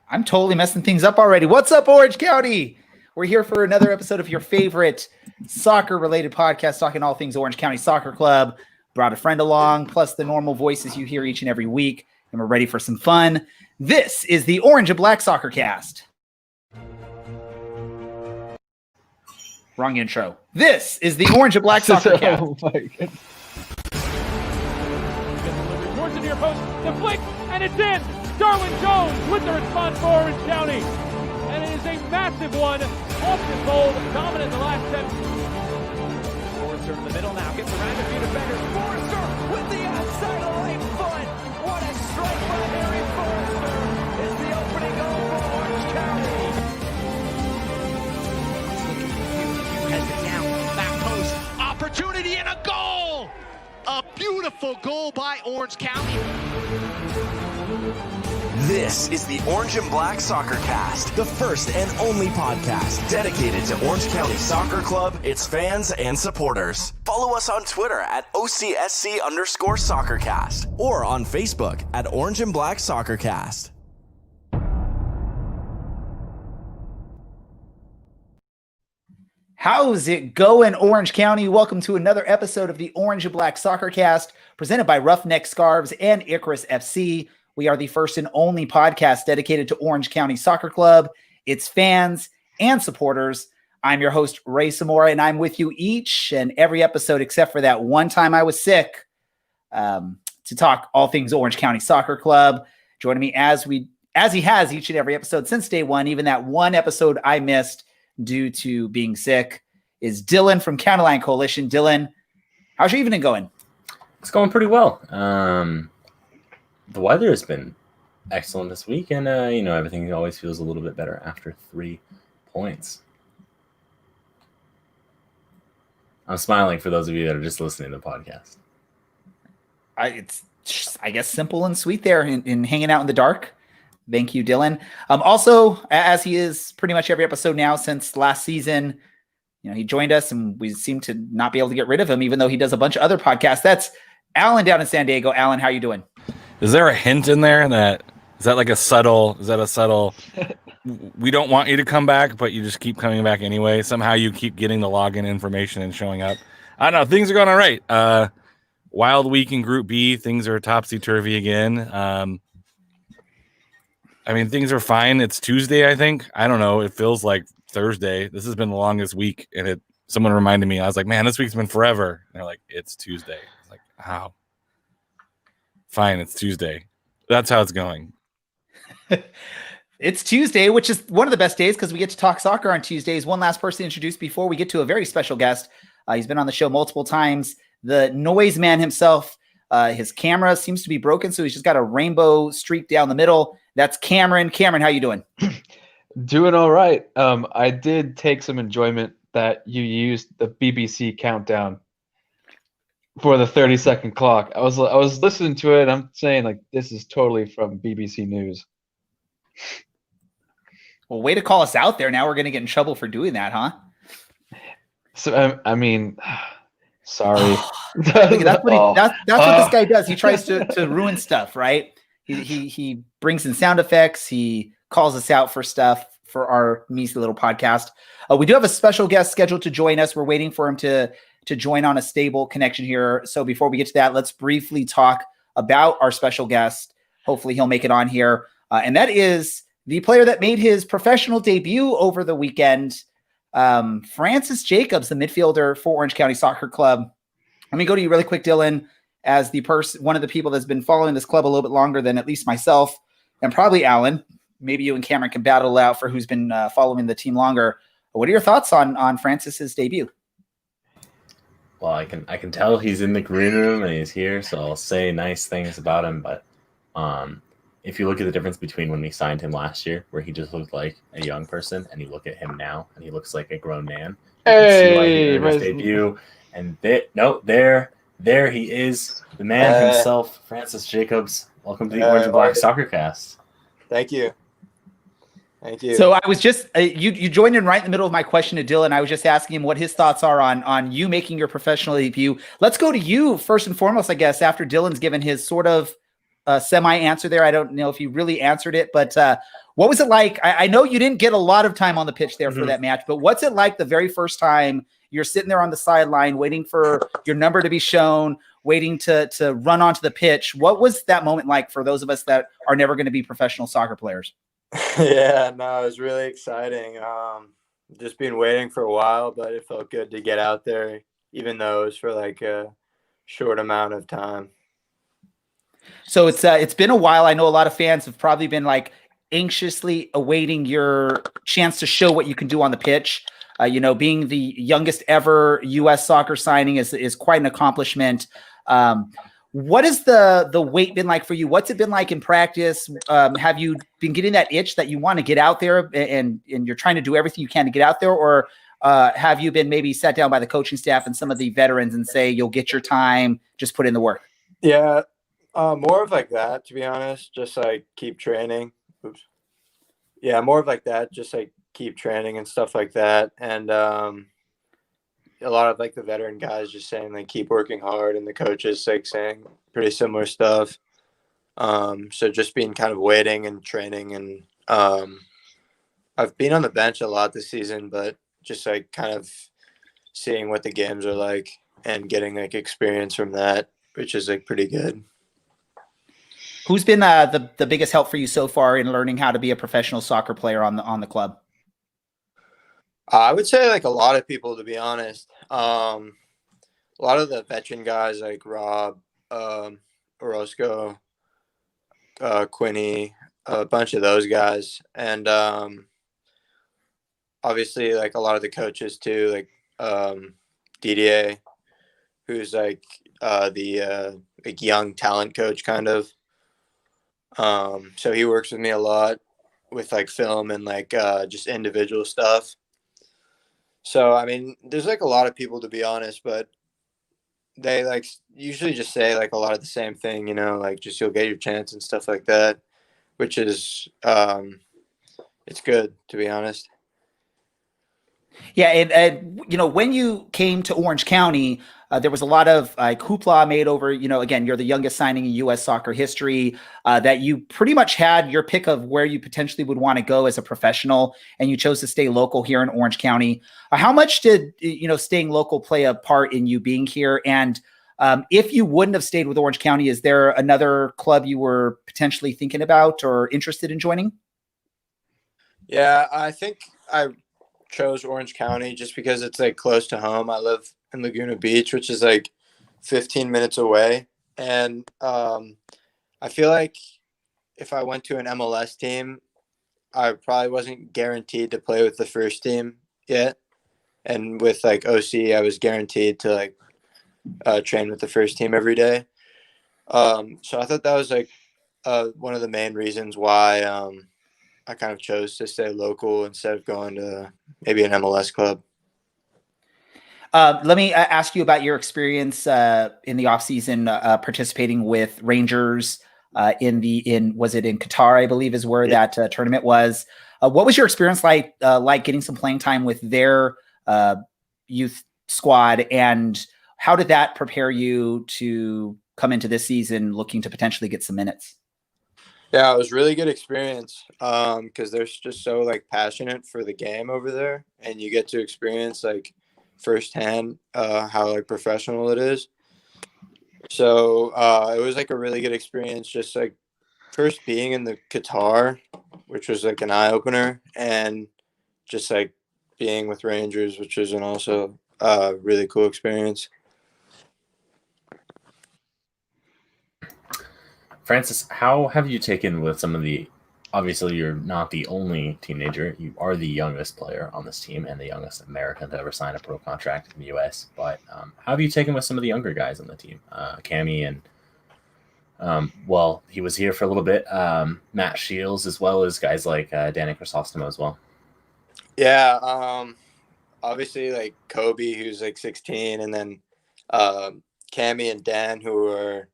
I'm totally messing things up already. What's up, Orange County? We're here for another episode of your favorite soccer-related podcast, talking all things Orange County Soccer Club. Brought a friend along, plus the normal voices you hear each and every week, and we're ready for some fun. This is the Orange and Black Soccer Cast. Wrong intro. This is the Orange and Black Soccer Cast. Oh my goodness. Towards the near post, deflect, and it's in. Darwin Jones with the response for Orange County. And it is a massive one off his hold, dominant in the last 10. Forrester in the middle now, gets around a few defenders. Forrester with the outside of right foot. What a strike by Harry Forrester is the opening goal for Orange County. Has it down, back post, opportunity and a goal! A beautiful goal by Orange County. This is the Orange and Black Soccer Cast, the first and only podcast dedicated to Orange County Soccer Club, its fans, and supporters. Follow us on Twitter at OCSC_SoccerCast or on Facebook at Orange and Black Soccer Cast. How's it going, Orange County? Welcome to another episode of the Orange and Black Soccer Cast, presented by Roughneck Scarves and Icarus FC. We are the first and only podcast dedicated to Orange County Soccer Club, its fans, and supporters. I'm your host, Ray Samora, and I'm with you each and every episode, except for that one time I was sick, to talk all things Orange County Soccer Club. Joining me as he has each and every episode since day one, even that one episode I missed due to being sick, is Dylan from County Line Coalition. Dylan, how's your evening going? It's going pretty well. The weather has been excellent this week, and everything always feels a little bit better after 3 points. I'm smiling for those of you that are just listening to the podcast. It's just, I guess, simple and sweet there in hanging out in the dark. Thank you, Dylan. Also, as he is pretty much every episode now since last season, he joined us, and we seem to not be able to get rid of him, even though he does a bunch of other podcasts. That's Alan down in San Diego. Alan, how are you doing? Is there a hint in there is that a subtle, we don't want you to come back, but you just keep coming back anyway? Somehow you keep getting the login information and showing up. I don't know. Things are going all right. Wild week in Group B. Things are topsy-turvy again. Things are fine. It's Tuesday, I think. I don't know. It feels like Thursday. This has been the longest week, and someone reminded me. I was like, man, this week's been forever. And they're like, it's Tuesday. I was like, how? Fine, it's Tuesday. That's how it's going. It's Tuesday, which is one of the best days because we get to talk soccer on Tuesdays. One last person to introduce before we get to a very special guest. He's been on the show multiple times. The noise man himself. His camera seems to be broken, so he's just got a rainbow streak down the middle. That's Cameron. Cameron, how you doing? Doing all right. I did take some enjoyment that you used the BBC countdown for the 30-second clock. I was listening to it. I'm saying, this is totally from BBC News. Well, way to call us out there. Now we're going to get in trouble for doing that, huh? So, sorry. That's what this guy does. He tries to ruin stuff, right? He brings in sound effects. He calls us out for stuff for our measly little podcast. We do have a special guest scheduled to join us. We're waiting for him to join on a stable connection here. So before we get to that, let's briefly talk about our special guest. Hopefully he'll make it on here. And that is the player that made his professional debut over the weekend, Francis Jacobs, the midfielder for Orange County Soccer Club. Let me go to you really quick, Dylan, as one of the people that's been following this club a little bit longer than at least myself and probably Alan. Maybe you and Cameron can battle it out for who's been following the team longer. What are your thoughts on Francis's debut? Well, I can tell he's in the green room and he's here, so I'll say nice things about him. But if you look at the difference between when we signed him last year, where he just looked like a young person, and you look at him now and he looks like a grown man. Hey, his debut, and there he is, the man himself, Francis Jacobs. Welcome to the Orange and Black Soccer Cast. Thank you. So I was just you joined in right in the middle of my question to Dylan. I was just asking him what his thoughts are on you making your professional debut. Let's go to you first and foremost, I guess, after Dylan's given his sort of semi answer there. I don't know if you really answered it, but what was it like? I know you didn't get a lot of time on the pitch there for that match, but what's it like the very first time you're sitting there on the sideline waiting for your number to be shown, waiting to run onto the pitch? What was that moment like for those of us that are never going to be professional soccer players? Yeah, no, it was really exciting. Just been waiting for a while, but it felt good to get out there, even though it was for like a short amount of time. So it's been a while. I know a lot of fans have probably been like anxiously awaiting your chance to show what you can do on the pitch. Being the youngest ever U.S. soccer signing is quite an accomplishment. What has the wait been like for you? What's it been like in practice? Have you been getting that itch that you want to get out there and you're trying to do everything you can to get out there? Or have you been maybe sat down by the coaching staff and some of the veterans and say, you'll get your time, just put in the work? Yeah, more of like that, to be honest, just like keep training. Oops. Yeah, more of like that, just like keep training and stuff like that. And a lot of like the veteran guys just saying like keep working hard, and the coaches like saying pretty similar stuff. So just being kind of waiting and training, and I've been on the bench a lot this season, but just like kind of seeing what the games are like and getting like experience from that, which is like pretty good. Who's been the biggest help for you so far in learning how to be a professional soccer player on the club? I would say like a lot of people, to be honest. A lot of the veteran guys like Rob, Orozco, Quinny, a bunch of those guys. And obviously like a lot of the coaches too, like Didier, who's like the like young talent coach kind of. So he works with me a lot with like film and like just individual stuff. So, I mean, there's like a lot of people, to be honest, but they like usually just say like a lot of the same thing, like just you'll get your chance and stuff like that, which is it's good, to be honest. Yeah, and when you came to Orange County, there was a lot of like hoopla made over, again, you're the youngest signing in U.S. soccer history, that you pretty much had your pick of where you potentially would want to go as a professional, and you chose to stay local here in Orange County. How much did, staying local play a part in you being here? And if you wouldn't have stayed with Orange County, is there another club you were potentially thinking about or interested in joining? Yeah, I think I chose Orange County just because it's like close to home. I live in Laguna Beach, which is like 15 minutes away. And I feel like if I went to an MLS team, I probably wasn't guaranteed to play with the first team yet. And with like OC, I was guaranteed to like train with the first team every day. So I thought that was like one of the main reasons why I kind of chose to stay local instead of going to maybe an MLS club. Let me ask you about your experience in the offseason participating with Rangers was it in Qatar, I believe is where that tournament was. What was your experience like getting some playing time with their youth squad, and how did that prepare you to come into this season looking to potentially get some minutes? Yeah, it was really good experience because they're just so like passionate for the game over there, and you get to experience like firsthand how like professional it is. So it was like a really good experience, just like first being in the Qatar, which was like an eye opener, and just like being with Rangers, which was an also really cool experience. Francis, how have you taken with some of the, obviously you're not the only teenager, you are the youngest player on this team and the youngest American to ever sign a pro contract in the U.S., but how have you taken with some of the younger guys on the team? Cammy and, well, he was here for a little bit, Matt Shields, as well as guys like Danny Chrysostimo as well. Yeah, obviously like Kobe, who's like 16, and then Cammy and Dan, who are,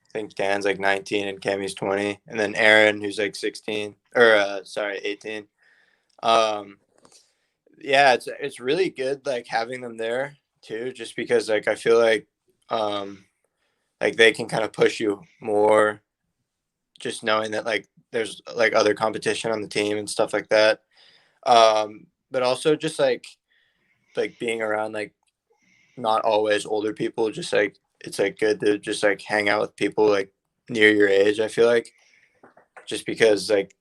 I think Dan's like 19 and Cammy's 20, and then Aaron, who's like 18. Yeah, it's really good like having them there too, just because like I feel like they can kind of push you more just knowing that like there's like other competition on the team and stuff like that. But also just like being around like not always older people, just like it's like good to just like hang out with people like near your age, I feel like, just because like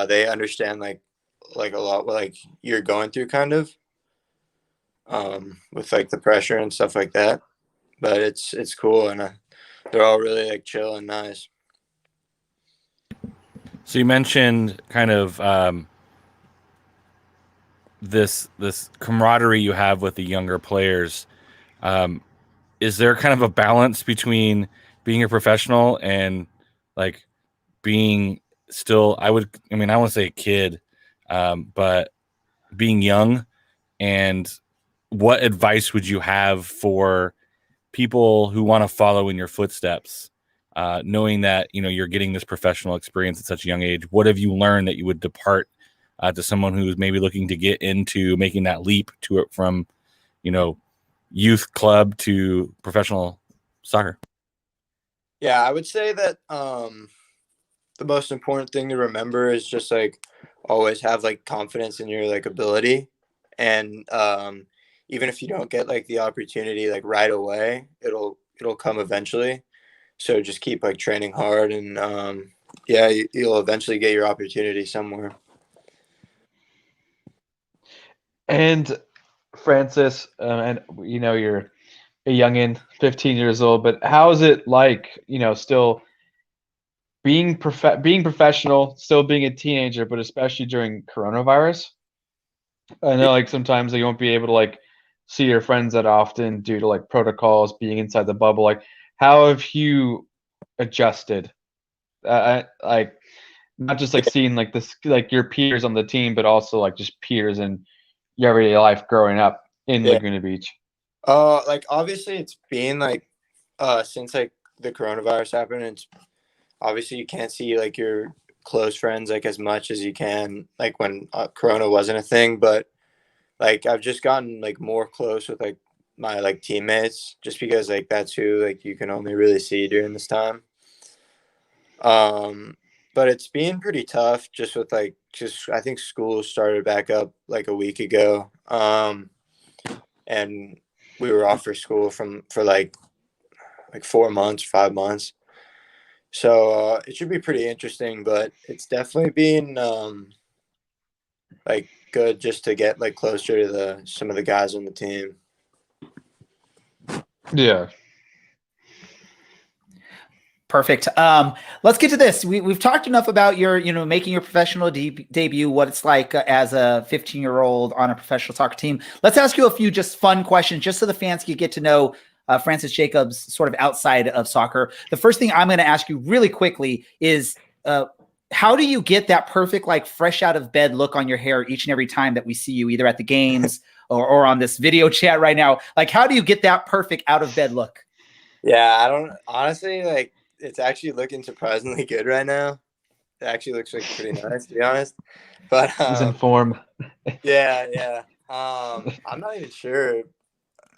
they understand like a lot what like you're going through kind of with like the pressure and stuff like that. But it's cool, and they're all really like chill and nice. So you mentioned kind of this camaraderie you have with the younger players. Is there kind of a balance between being a professional and like being still, I want to say a kid, but being young? And what advice would you have for people who want to follow in your footsteps, knowing that, you're getting this professional experience at such a young age? What have you learned that you would depart to someone who's maybe looking to get into making that leap to it from, youth club to professional soccer? Yeah, I would say that the most important thing to remember is just like always have like confidence in your like ability, and even if you don't get like the opportunity like right away, it'll come eventually. So just keep like training hard, and yeah, you'll eventually get your opportunity somewhere. And Francis, and you're a youngin, 15 years old, but how is it like, still being professional, still being a teenager, but especially during coronavirus? I know like sometimes you won't be able to like see your friends that often due to like protocols, being inside the bubble. Like, how have you adjusted? Like not just like seeing like this like your peers on the team, but also like just peers in your everyday life growing up in Laguna Beach. Like obviously it's been like since like the coronavirus happened, it's obviously you can't see like your close friends like as much as you can like when corona wasn't a thing, but like I've just gotten like more close with like my like teammates, just because like that's who like you can only really see during this time. But it's been pretty tough just with like I think school started back up like a week ago, and we were off for school for like 4 months, 5 months. So it should be pretty interesting, but it's definitely been like good just to get like closer to some of the guys on the team. Yeah. Perfect. Let's get to this. We've talked enough about your, making your professional debut, what it's like as a 15-year-old on a professional soccer team. Let's ask you a few just fun questions, just so the fans can get to know Francis Jacobs sort of outside of soccer. The first thing I'm going to ask you really quickly is, how do you get that perfect, like fresh out of bed look on your hair each and every time that we see you, either at the games or on this video chat right now? Like, how do you get that perfect out of bed look? Yeah, I don't honestly like. It's actually looking surprisingly good right now. It actually looks like pretty nice, to be honest. But he's in form. Yeah. I'm not even sure.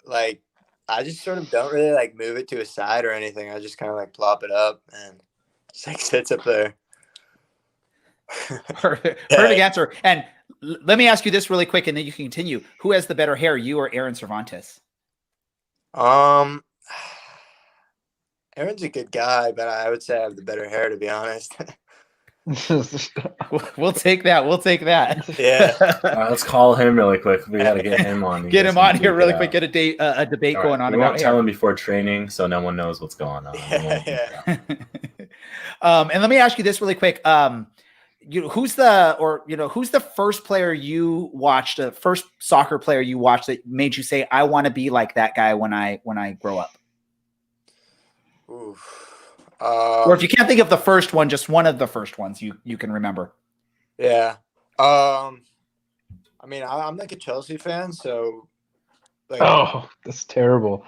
Like, I just sort of don't really like move it to a side or anything. I just kind of like plop it up and just like sits up there. Perfect answer. And let me ask you this really quick, and then you can continue. Who has the better hair, you or Aaron Cervantes? Aaron's a good guy, but I would say I have the better hair, to be honest. We'll take that. Yeah. Let's call him really quick. We got to get him on. Get him on here really quick. Get a debate going on. We won't tell him before training, so no one knows what's going on. Yeah. And let me ask you this really quick. Who's the first player you watched, the first soccer player you watched that made you say, I want to be like that guy when I grow up? Or if you can't think of the first one, just one of the first ones you can remember. Yeah. I mean, I'm like a Chelsea fan, so like. Oh, that's terrible.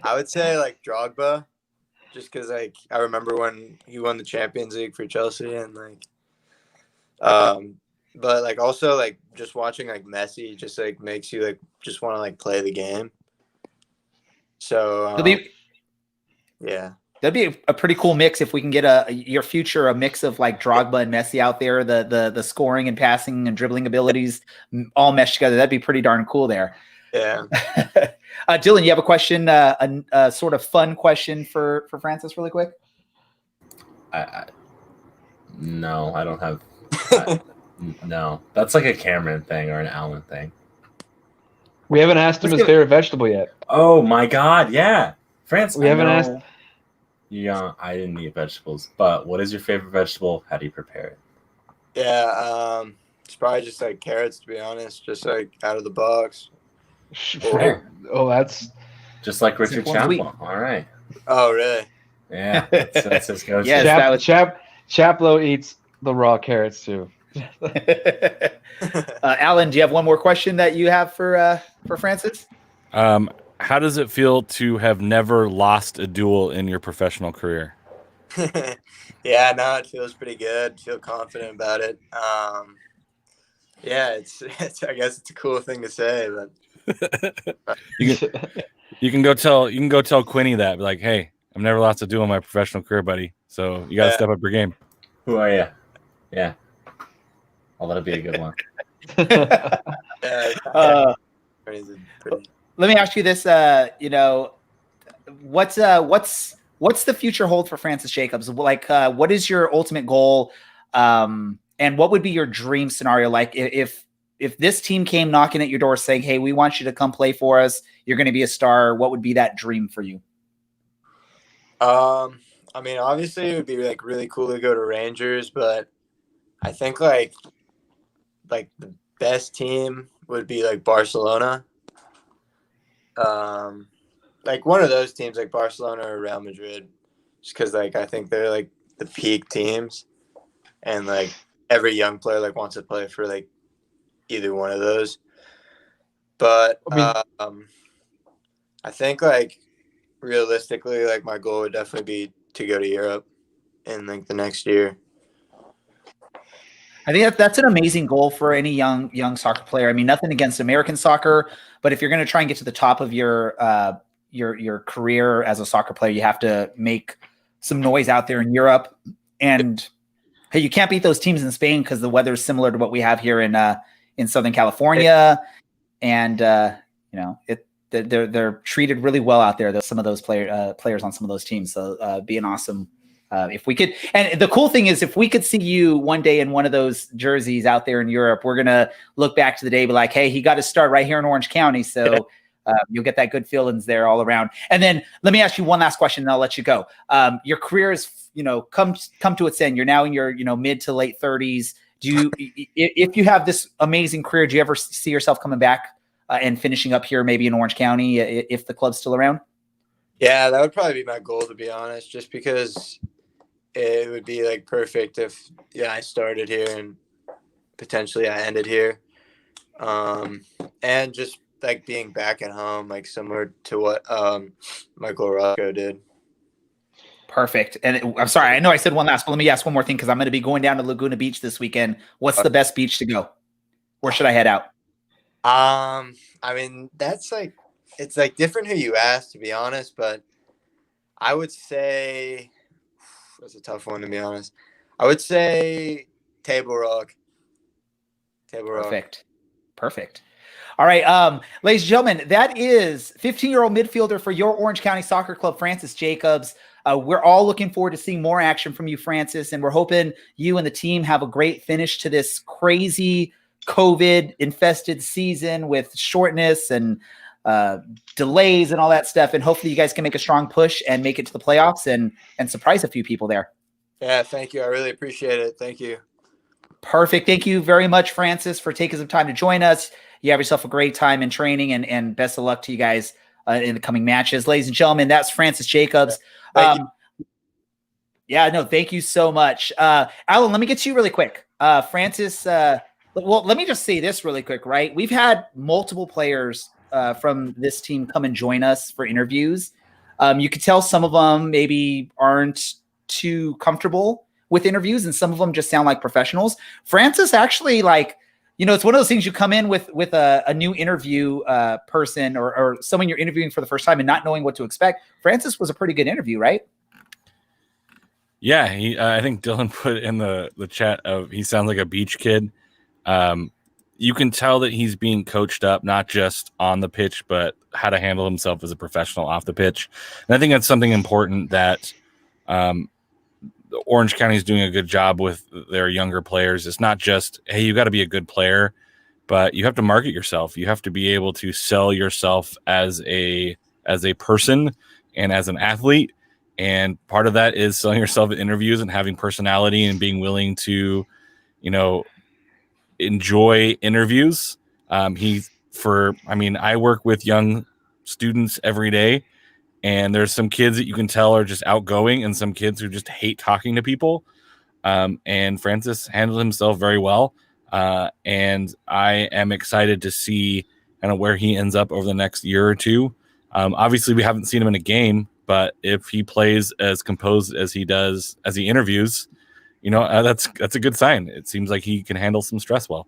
I would say like Drogba, just because like I remember when he won the Champions League for Chelsea, and like, but like also like just watching like Messi just like makes you like just want to like play the game. So Yeah. That'd be a pretty cool mix if we can get your future a mix of like Drogba and Messi out there, the scoring and passing and dribbling abilities all meshed together. That'd be pretty darn cool there. Yeah. Dylan, you have a question, a sort of fun question for Francis, really quick? No, I don't have. No, that's like a Cameron thing or an Allen thing. We haven't asked him his favorite vegetable yet. Oh my God! Yeah, France. We haven't asked. Yeah, I didn't eat vegetables, but what is your favorite vegetable? How do you prepare it? Yeah, it's probably just like carrots, to be honest, just like out of the box. Oh, that's just like Richard Chaplow. All right. Oh, really? Yeah, that's his go-to. Yes, Chaplow eats the raw carrots too. Alan, do you have one more question that you have for Francis? How does it feel to have never lost a duel in your professional career? Yeah, no, it feels pretty good. Feel confident about it. Yeah, it's I guess it's a cool thing to say, but you can go tell Quinny that, like, hey, I've never lost a duel in my professional career, buddy. So you got to step up your game. Who are you? Yeah. Oh, that'll be a good one. Let me ask you this. What's the future hold for Francis Jacobs? Like, what is your ultimate goal? And what would be your dream scenario? Like if this team came knocking at your door saying, hey, we want you to come play for us, you're going to be a star, what would be that dream for you? I mean, obviously it would be like really cool to go to Rangers, but I think like the best team would be like Barcelona. Like one of those teams, like Barcelona or Real Madrid, just because like I think they're like the peak teams, and like every young player like wants to play for like either one of those. But I think like realistically, like my goal would definitely be to go to Europe in like the next year. I think that's an amazing goal for any young soccer player. I mean, nothing against American soccer, but if you're going to try and get to the top of your career as a soccer player, you have to make some noise out there in Europe. And hey, you can't beat those teams in Spain because the weather is similar to what we have here in Southern California, and they're treated really well out there. Some of those players on some of those teams, so be an awesome. If we could, and the cool thing is, if we could see you one day in one of those jerseys out there in Europe, we're gonna look back to the day, and be like, "Hey, he got to start right here in Orange County." So you'll get that good feelings there all around. And then let me ask you one last question, and I'll let you go. Your career is, come to its end. You're now in your, mid to late 30s. If you have this amazing career, do you ever see yourself coming back and finishing up here, maybe in Orange County, if the club's still around? Yeah, that would probably be my goal, to be honest, just because it would be like perfect if I started here and potentially I ended here, and just like being back at home, like similar to what Michael Rocco did. Perfect. And I'm sorry, I know I said one last, but let me ask one more thing, because I'm going to be going down to Laguna Beach this weekend. What's the best beach to go? Where should I head out? I mean, it's like different who you ask, to be honest, but I would say that's a tough one, to be honest. I would say Table Rock. Perfect. All right, ladies and gentlemen, that is 15-year-old midfielder for your Orange County Soccer Club, Francis Jacobs. We're all looking forward to seeing more action from you, Francis, and we're hoping you and the team have a great finish to this crazy COVID-infested season with shortness and delays and all that stuff. And hopefully you guys can make a strong push and make it to the playoffs and surprise a few people there. Yeah, thank you. I really appreciate it. Thank you. Perfect. Thank you very much, Francis, for taking some time to join us. You have yourself a great time in training, and best of luck to you guys in the coming matches. Ladies and gentlemen, that's Francis Jacobs. Thank you. Thank you so much. Alan, let me get to you really quick. Francis, well, let me just say this really quick, right? We've had multiple players from this team come and join us for interviews. You could tell some of them maybe aren't too comfortable with interviews, and some of them just sound like professionals. Francis actually it's one of those things you come in with a new interview person or someone you're interviewing for the first time and not knowing what to expect. Francis was a pretty good interview, right? Yeah, I think Dylan put in the chat of he sounds like a beach kid. You can tell that he's being coached up, not just on the pitch, but how to handle himself as a professional off the pitch. And I think that's something important that Orange County is doing a good job with their younger players. It's not just, hey, you got to be a good player, but you have to market yourself. You have to be able to sell yourself as a person and as an athlete. And part of that is selling yourself in interviews and having personality and being willing to, enjoy interviews. I work with young students every day, and there's some kids that you can tell are just outgoing and some kids who just hate talking to people. And Francis handled himself very well. And I am excited to see kind of where he ends up over the next year or two. Obviously we haven't seen him in a game, but if he plays as composed as he does, as he interviews, that's a good sign. It seems like he can handle some stress well.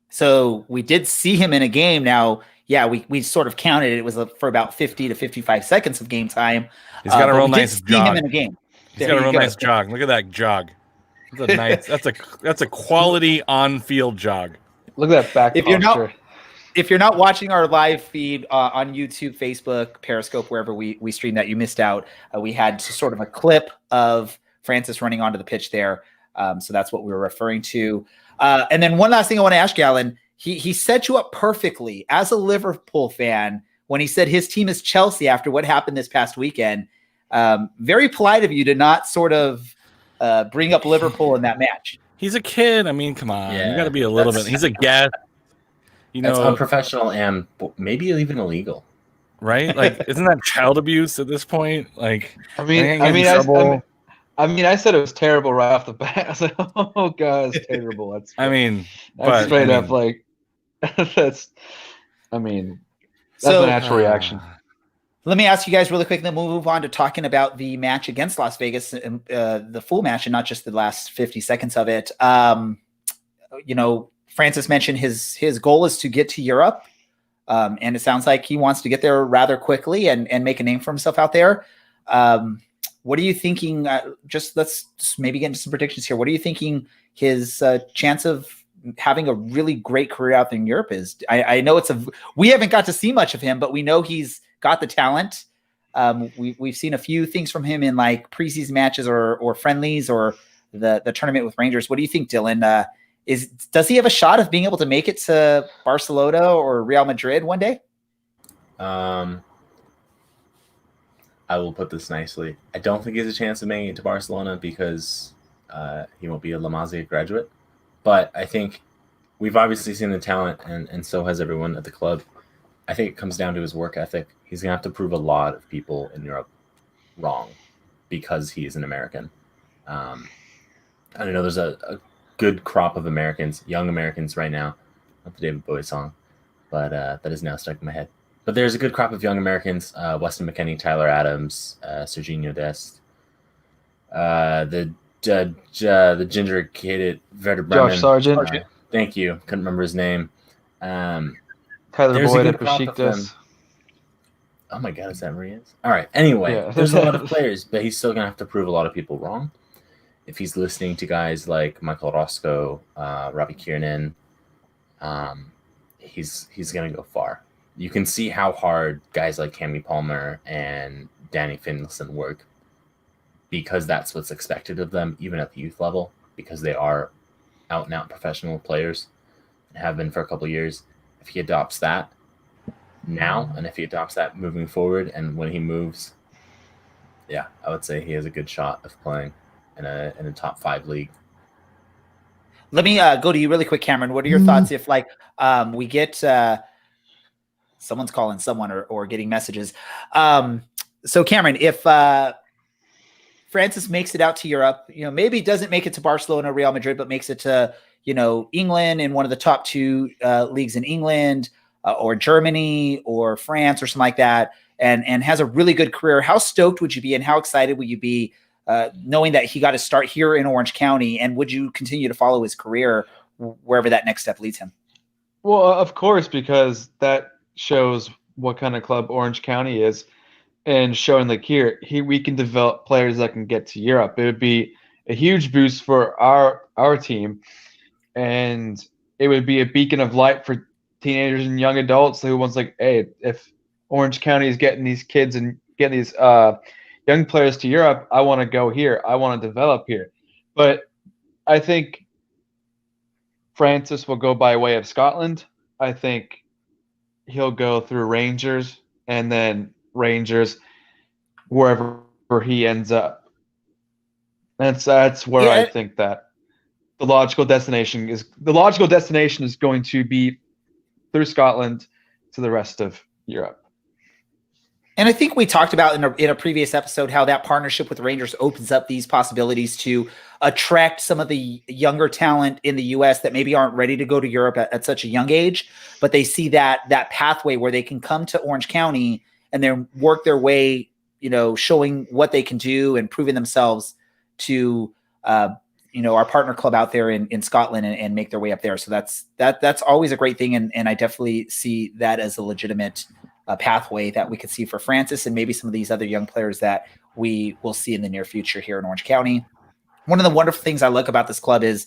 So we did see him in a game. Now, yeah, we sort of counted it was for about 50 to 55 seconds of game time. He's got a real nice jog. Him in a game. He's got a real nice jog. Look at that jog. That's a nice. That's a quality on-field jog. Look at that back posture. If you're not watching our live feed on YouTube, Facebook, Periscope, wherever we stream that, you missed out. We had sort of a clip of Francis running onto the pitch there. So that's what we were referring to. And then one last thing I want to ask you, Alan. He set you up perfectly as a Liverpool fan when he said his team is Chelsea after what happened this past weekend. Very polite of you to not sort of bring up Liverpool in that match. He's a kid. I mean, come on. You got to be a little bit. He's a guest. That's unprofessional and maybe even illegal. Right? Like, isn't that child abuse at this point? Like, I said it was terrible right off the bat. I was like, oh god, it's terrible. That's straight up like that's a natural reaction. Let me ask you guys really quick, then we'll move on to talking about the match against Las Vegas, the full match and not just the last 50 seconds of it. Francis mentioned his goal is to get to Europe. And it sounds like he wants to get there rather quickly and make a name for himself out there. What are you thinking? Let's maybe get into some predictions here. What are you thinking his chance of having a really great career out there in Europe is? I know we haven't got to see much of him, but we know he's got the talent. We've seen a few things from him in like preseason matches or friendlies or the tournament with Rangers. What do you think, Dylan? Does he have a shot of being able to make it to Barcelona or Real Madrid one day? I will put this nicely. I don't think he has a chance of making it to Barcelona because he won't be a La Masia graduate. But I think we've obviously seen the talent, and so has everyone at the club. I think it comes down to his work ethic. He's going to have to prove a lot of people in Europe wrong because he is an American. I don't know, there's a good crop of Americans, young Americans right now. Not the David Bowie song, but that is now stuck in my head. But there's a good crop of young Americans, Weston McKennie, Tyler Adams, Serginho Dest, the ginger kid at Werder Bremen. Josh Sargent. Thank you. Couldn't remember his name. Tyler Boyd at Besiktas. Oh my God, is that where he is? All right. Anyway, there's a lot of players, but he's still going to have to prove a lot of people wrong. If he's listening to guys like Michael Roscoe, Robbie Kiernan, he's going to go far. You can see how hard guys like Cammy Palmer and Danny Finlayson work because that's what's expected of them, even at the youth level, because they are out-and-out professional players and have been for a couple of years. If he adopts that now, and if he adopts that moving forward, and when he moves, yeah, I would say he has a good shot of playing in a top 5 league. Let me go to you really quick, Cameron. What are your thoughts if we get someone's calling someone or getting messages? So Cameron, if Francis makes it out to Europe, maybe doesn't make it to Barcelona, Real Madrid, but makes it to, England in one of the top 2 leagues in England or Germany or France or something like that, and has a really good career, how stoked would you be and how excited would you be knowing that he got to start here in Orange County? And would you continue to follow his career wherever that next step leads him. Well, of course, because that shows what kind of club Orange County is, and showing like here we can develop players that can get to Europe. It would be a huge boost for our team, and it would be a beacon of light for teenagers and young adults who wants like, hey, if Orange County is getting these kids and getting these young players to Europe, I want to go here. I want to develop here. But I think Francis will go by way of Scotland. I think he'll go through Rangers and then Rangers wherever he ends up. That's where I think that the logical destination is going to be through Scotland to the rest of Europe. And I think we talked about in a previous episode how that partnership with Rangers opens up these possibilities to attract some of the younger talent in the U.S. that maybe aren't ready to go to Europe at such a young age, but they see that pathway where they can come to Orange County and then work their way, showing what they can do and proving themselves to, our partner club out there in Scotland and make their way up there. So that's always a great thing. And I definitely see that as a legitimate pathway that we could see for Francis and maybe some of these other young players that we will see in the near future here in Orange County. One of the wonderful things I like about this club is,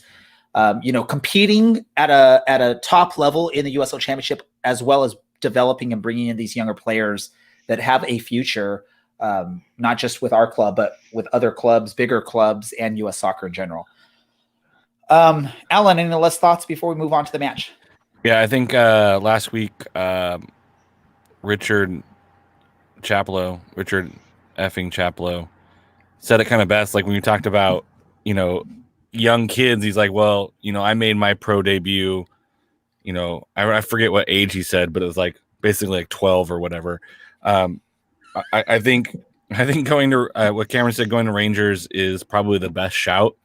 competing at a top level in the USL Championship, as well as developing and bringing in these younger players that have a future, not just with our club, but with other clubs, bigger clubs, and U.S. soccer in general. Alan, any last thoughts before we move on to the match? Yeah, I think last week, Richard effing Chaplow said it kind of best. Like when you talked about, young kids, he's like, well, I made my pro debut, I forget what age he said, but it was like basically like 12 or whatever. I think going to what Cameron said, going to Rangers is probably the best shout.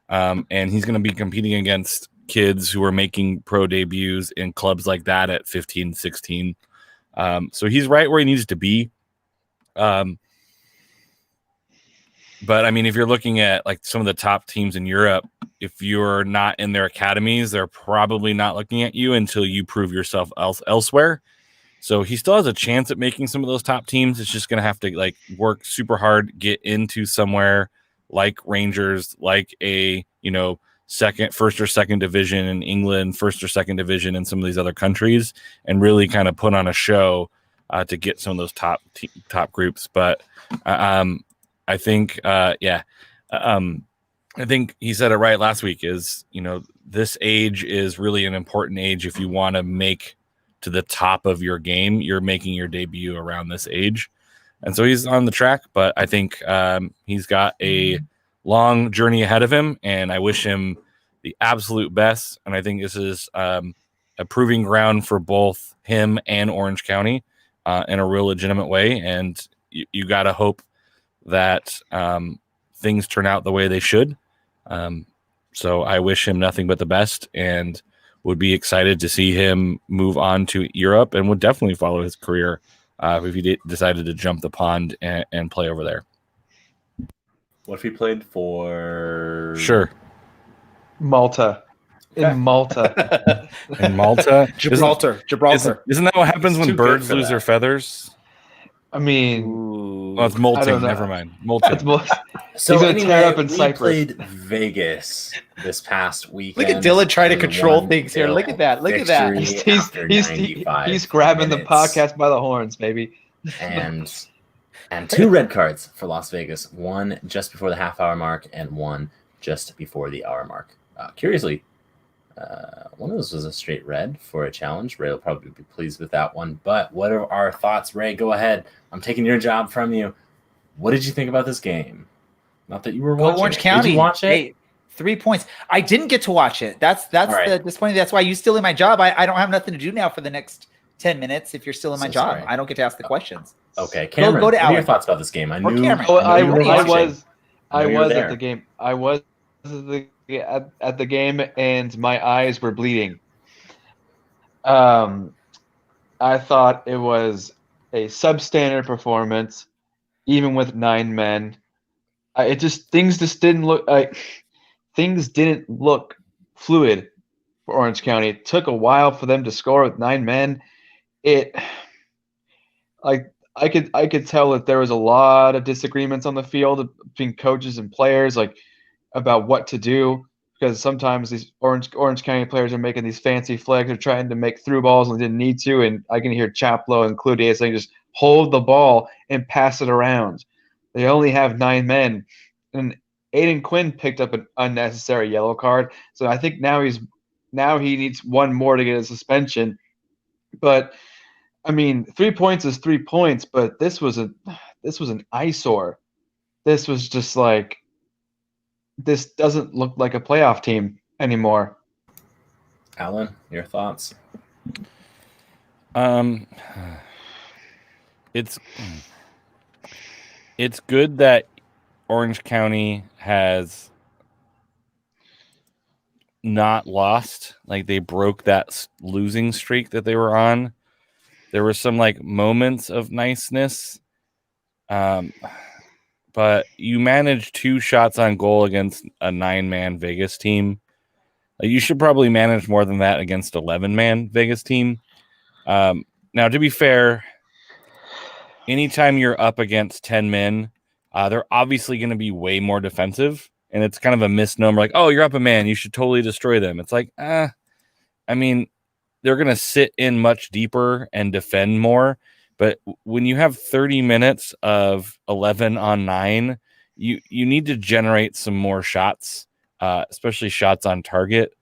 And he's going to be competing against kids who are making pro debuts in clubs like that at 15, 16. So he's right where he needs to be. But I mean, if you're looking at like some of the top teams in Europe, if you're not in their academies, they're probably not looking at you until you prove yourself elsewhere. So he still has a chance at making some of those top teams. It's just going to have to like work super hard, get into somewhere like Rangers, like a, first or second division in England, first or second division in some of these other countries, and really kind of put on a show to get some of those top groups. But I think, I think he said it right last week is, this age is really an important age. If you want to make to the top of your game, you're making your debut around this age. And so he's on the track, but I think he's got a long journey ahead of him, and I wish him the absolute best. And I think this is a proving ground for both him and Orange County in a real legitimate way. And you got to hope that things turn out the way they should. So I wish him nothing but the best, and would be excited to see him move on to Europe, and would definitely follow his career if he decided to jump the pond and play over there. What if he played for... Sure. Malta. In Malta. In Malta? Gibraltar. Isn't that what happens when birds lose their feathers? I mean... Well, it's molting. Never mind. Molting. So anyway, we played Vegas this past weekend. Look at Dylan trying to control things here. Look at that. Look at that. He's grabbing the podcast by the horns, baby. And 2 red cards for Las Vegas. 1 just before the half-hour mark and 1 just before the hour mark. Curiously, one of those was a straight red for a challenge. Ray will probably be pleased with that one. But what are our thoughts? Ray, go ahead. I'm taking your job from you. What did you think about this game? Not that you were watching Orange County. Did you watch it? Hey, 3 points. I didn't get to watch it. That's right. the disappointing. That's why you still in my job. I don't have nothing to do now for the next 10 minutes if you're still in my job. Sorry. I don't get to ask the questions. Okay, Cameron, go to what are your Alan. thoughts about this game? I Or knew. Cameron. I was at the game. I was at the game, and my eyes were bleeding. I thought it was a substandard performance, even with 9 men. Things didn't look fluid for Orange County. It took a while for them to score with 9 men. It like I could tell that there was a lot of disagreements on the field between coaches and players, like about what to do, because sometimes these Orange County players are making these fancy flags, they're trying to make through balls and they didn't need to, and I can hear Chaplow and Cloutier saying just hold the ball and pass it around. They only have 9 men, and Aiden Quinn picked up an unnecessary yellow card, so I think now he needs one more to get a suspension. But I mean, 3 points is 3 points, but this was an eyesore. This was just like, this doesn't look like a playoff team anymore. Alan, your thoughts? It's good that Orange County has not lost. Like, they broke that losing streak that they were on. There were some like moments of niceness. But you managed 2 shots on goal against a 9-man Vegas team. You should probably manage more than that against 11-man Vegas team. Now, to be fair, anytime you're up against 10 men, they're obviously going to be way more defensive. And it's kind of a misnomer. Like, oh, you're up a man, you should totally destroy them. It's like, I mean, they're going to sit in much deeper and defend more. But when you have 30 minutes of 11 on 9, you need to generate some more shots, especially shots on target.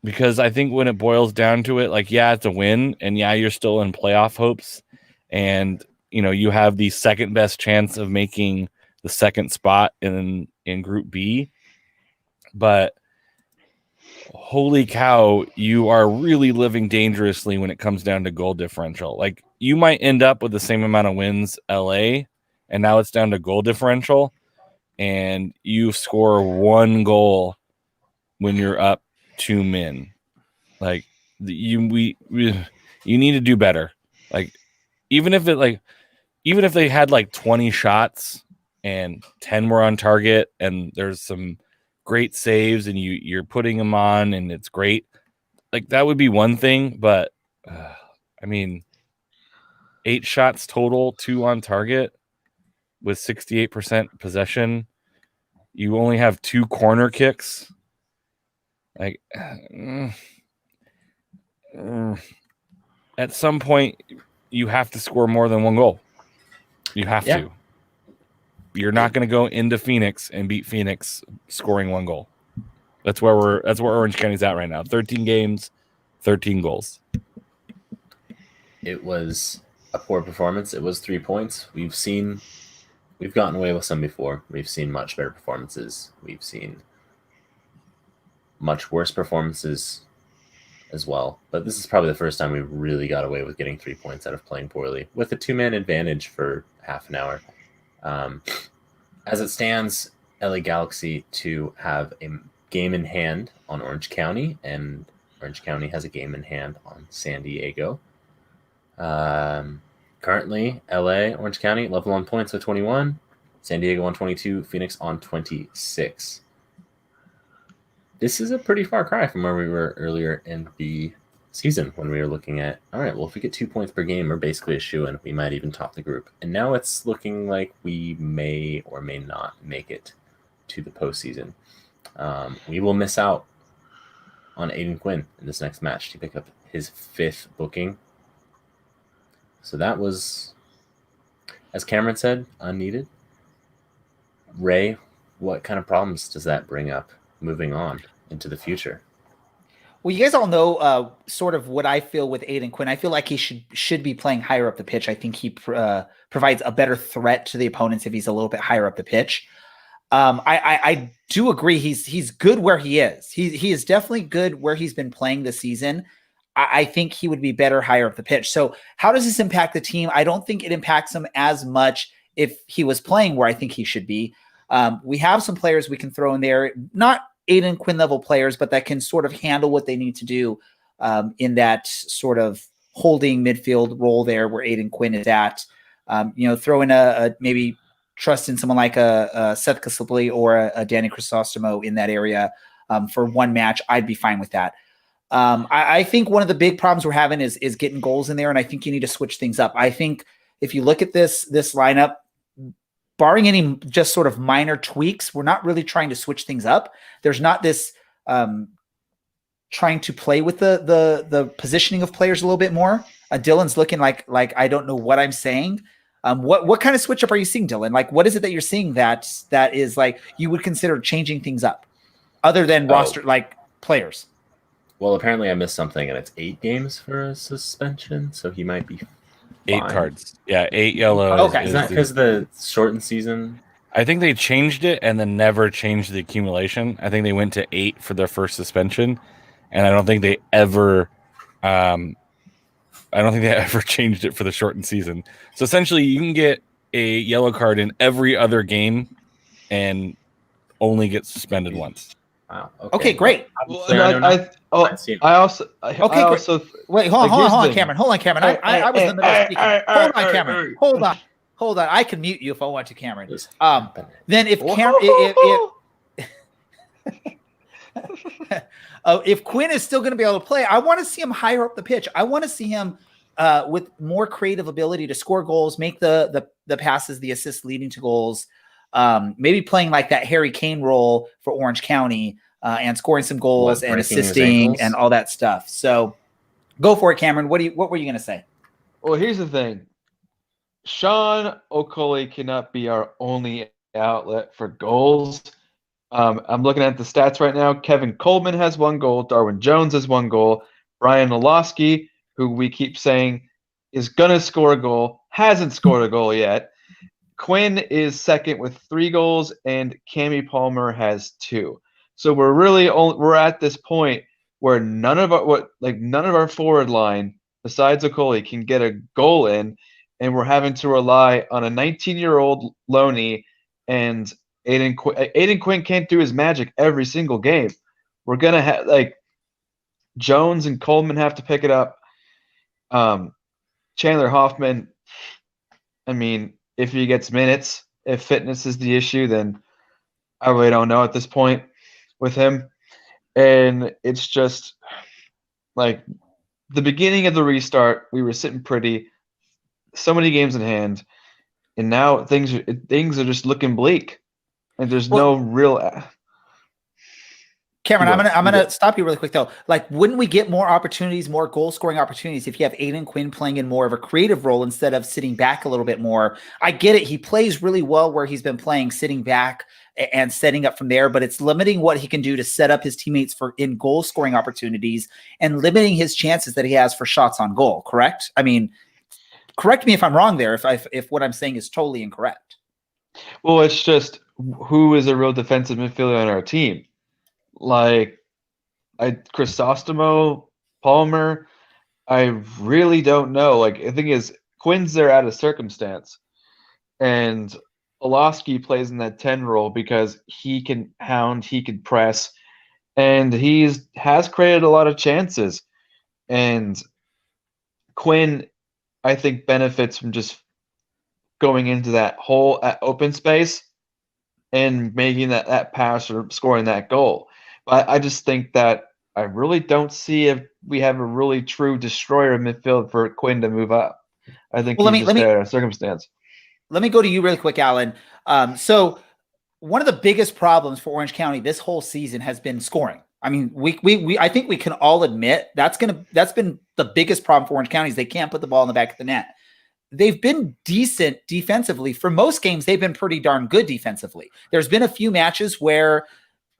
Because I think when it boils down to it, like, yeah, it's a win, and yeah, you're still in playoff hopes, and you have the second best chance of making the second spot in Group B. But holy cow, you are really living dangerously when it comes down to goal differential. Like, you might end up with the same amount of wins LA, and now it's down to goal differential, and you score 1 goal when you're up 2 men. Like, you need to do better. Like, even if they had like 20 shots and 10 were on target and there's some great saves and you're putting them on and it's great, like, that would be one thing. But I mean, 8 shots total, 2 on target with 68% possession. You only have 2 corner kicks. Like, at some point you have to score more than 1 goal. You have to. You're not going to go into Phoenix and beat Phoenix scoring 1 goal. That's where Orange County's at right now. 13 games, 13 goals. It was a poor performance. It was 3 points. We've gotten away with some before. We've seen much better performances. We've seen much worse performances as well. But this is probably the first time we've really got away with getting 3 points out of playing poorly with a 2-man advantage for half an hour. As it stands, LA Galaxy to have a game in hand on Orange County, and Orange County has a game in hand on San Diego. Currently, LA, Orange County, level on points with 21, San Diego on 22, Phoenix on 26. This is a pretty far cry from where we were earlier in the season when we were looking at, all right, well, if we get 2 points per game, we're basically a shoo-in. We might even top the group. And now it's looking like we may or may not make it to the postseason. We will miss out on Aiden Quinn in this next match to pick up his 5th booking. So that was, as Cameron said, unneeded. Ray, what kind of problems does that bring up moving on into the future? Well, you guys all know sort of what I feel with Aiden Quinn. I feel like he should be playing higher up the pitch. I think he provides a better threat to the opponents if he's a little bit higher up the pitch. I do agree he's good where he is. He is definitely good where he's been playing this season. I think he would be better higher up the pitch. So how does this impact the team? I don't think it impacts him as much if he was playing where I think he should be. We have some players we can throw in there, not Aiden Quinn level players, but that can sort of handle what they need to do in that sort of holding midfield role there where Aiden Quinn is at. Throw in a maybe trust in someone like a Seth Kaslipoli or a Danny Crisostomo in that area for one match, I'd be fine with that. I think one of the big problems we're having is getting goals in there, and I think you need to switch things up. I think if you look at this lineup, barring any just sort of minor tweaks, we're not really trying to switch things up. There's not this trying to play with the positioning of players a little bit more. Dylan's looking like I don't know what I'm saying. What kind of switch up are you seeing, Dylan? Like, what is it that you're seeing that is like you would consider changing things up, other than roster like players? Well, apparently I missed something, and it's 8 games for a suspension, so he might be 8 cards. Yeah, 8 yellows. Okay. Is that because of the shortened season? I think they changed it and then never changed the accumulation. I think they went to 8 for their first suspension, and I don't think they ever changed it for the shortened season. So essentially, you can get a yellow card in every other game and only get suspended once. Wow. Okay, great. I also wait. Hold on, Cameron. I was in the middle of speaking. Hold on, Cameron. Hold on. I can mute you if I want to, Cameron. Then if if Quinn is still going to be able to play, I want to see him higher up the pitch. I want to see him with more creative ability to score goals, make the passes, the assists leading to goals. Maybe playing like that Harry Kane role for Orange County and scoring some goals and assisting and all that stuff. So go for it, Cameron. What were you going to say? Well, here's the thing. Sean Okoli cannot be our only outlet for goals. I'm looking at the stats right now. Kevin Coleman has 1 goal. Darwin Jones has 1 goal. Brian Noloski, who we keep saying is going to score a goal, hasn't scored a goal yet. Quinn is second with 3 goals, and Cammy Palmer has 2. So we're at this point where none of our forward line besides Okoli can get a goal in, and we're having to rely on a 19-year-old Loney, and Aiden Quinn can't do his magic every single game. We're gonna have Jones and Coleman have to pick it up. Chandler Hoffman, I mean, if he gets minutes, if fitness is the issue, then I really don't know at this point with him. And it's just like the beginning of the restart, we were sitting pretty, so many games in hand, and now things are just looking bleak, and there's no real. Cameron, I'm gonna stop you really quick though. Like, wouldn't we get more opportunities, more goal scoring opportunities if you have Aiden Quinn playing in more of a creative role instead of sitting back a little bit more? I get it. He plays really well where he's been playing, sitting back and setting up from there, but it's limiting what he can do to set up his teammates for in goal scoring opportunities and limiting his chances that he has for shots on goal. Correct? I mean, correct me if I'm wrong there. If what I'm saying is totally incorrect. Well, it's just who is a real defensive midfielder on our team. Like, Crisostomo, Palmer, I really don't know. Like, the thing is, Quinn's there out of circumstance, and Oloski plays in that 10 role because he can hound, he can press, and has created a lot of chances. And Quinn, I think, benefits from just going into that hole at open space and making that pass or scoring that goal. But I just think that I really don't see if we have a really true destroyer midfield for Quinn to move up. I think he's just there in a circumstance. Let me go to you really quick, Alan. So one of the biggest problems for Orange County this whole season has been scoring. I mean, I think we can all admit that's been the biggest problem for Orange County is they can't put the ball in the back of the net. They've been decent defensively. For most games, they've been pretty darn good defensively. There's been a few matches where,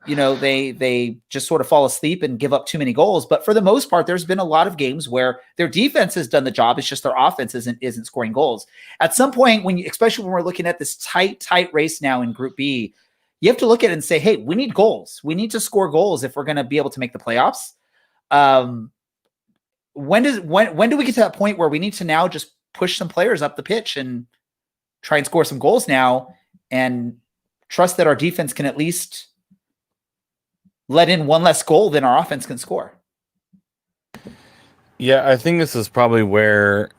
they just sort of fall asleep and give up too many goals. But for the most part, there's been a lot of games where their defense has done the job. It's just their offense isn't scoring goals. At some point, especially when we're looking at this tight race now in Group B, you have to look at it and say, hey, we need goals. We need to score goals if we're going to be able to make the playoffs. When do we get to that point where we need to now just push some players up the pitch and try and score some goals now and trust that our defense can at least let in one less goal than our offense can score? Yeah, I think this is probably where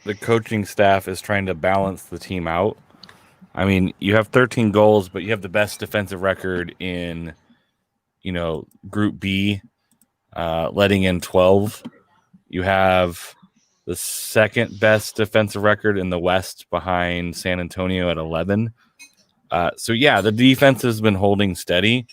the coaching staff is trying to balance the team out. I mean, you have 13 goals, but you have the best defensive record in, Group B, letting in 12. You have the second best defensive record in the West behind San Antonio at 11. So, yeah, the defense has been holding steady.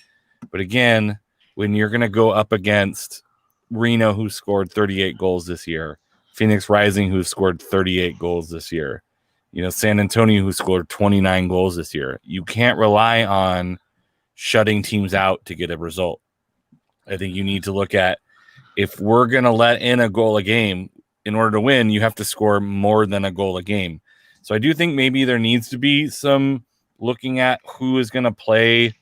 But again, when you're going to go up against Reno, who scored 38 goals this year, Phoenix Rising, who scored 38 goals this year, San Antonio, who scored 29 goals this year, you can't rely on shutting teams out to get a result. I think you need to look at, if we're going to let in a goal a game, in order to win, you have to score more than a goal a game. So I do think maybe there needs to be some looking at who is going to play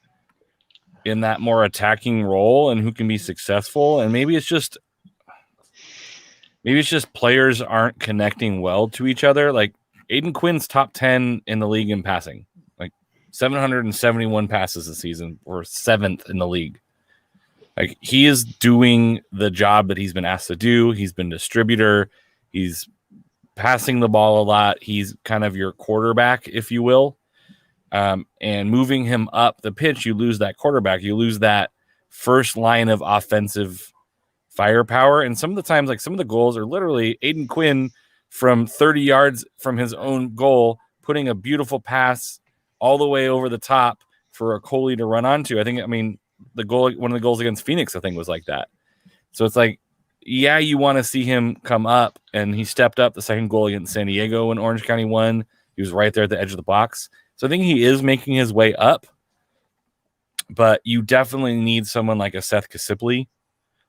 in that more attacking role and who can be successful. And maybe it's just players aren't connecting well to each other. Like Aiden Quinn's top 10 in the league in passing, like 771 passes this season, or 7th in the league. Like, he is doing the job that he's been asked to do. He's been distributor. He's passing the ball a lot. He's kind of your quarterback, if you will. And moving him up the pitch, you lose that quarterback. You lose that first line of offensive firepower. And some of the times, like some of the goals are literally Aiden Quinn from 30 yards from his own goal, putting a beautiful pass all the way over the top for a goalie to run onto. One of the goals against Phoenix, I think, was like that. So it's like, yeah, you want to see him come up, and he stepped up the second goal against San Diego when Orange County won. He was right there at the edge of the box. So I think he is making his way up, but you definitely need someone like a Seth Kasipli.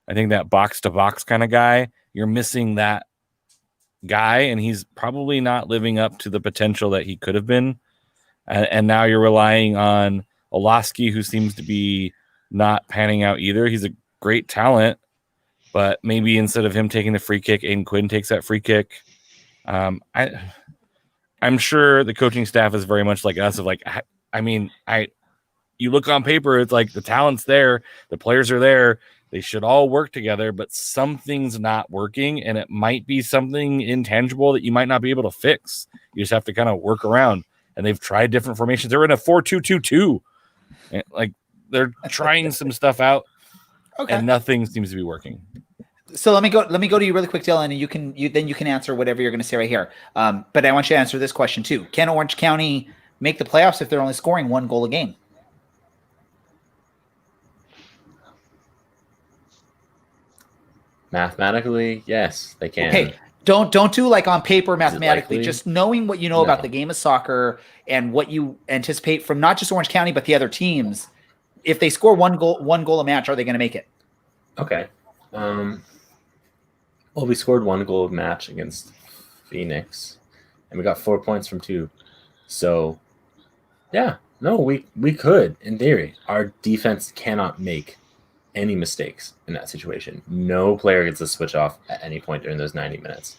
I think that box-to-box kind of guy, you're missing that guy, and he's probably not living up to the potential that he could have been. And now you're relying on Olaski, who seems to be not panning out either. He's a great talent, but maybe instead of him taking the free kick, Aiden Quinn takes that free kick. I'm sure the coaching staff is very much like us, of like, you look on paper, it's like the talent's there, the players are there, they should all work together, but something's not working, and it might be something intangible that you might not be able to fix. You just have to kind of work around. And they've tried different formations. They're in a 4-2-2-2. Like, they're trying some stuff out, and nothing seems to be working. So let me go to you really quick, Dylan, and you can answer whatever you're going to say right here. But I want you to answer this question too. Can Orange County make the playoffs if they're only scoring 1 goal a game? Mathematically, yes, they can. Okay. Don't do like on paper mathematically, just knowing what you know about the game of soccer and what you anticipate from not just Orange County, but the other teams. If they score one goal a match, are they going to make it? Okay. Well, we scored 1 goal a match against Phoenix, and we got 4 points from 2. So, yeah, no, we could, in theory. Our defense cannot make any mistakes in that situation. No player gets to switch off at any point during those 90 minutes.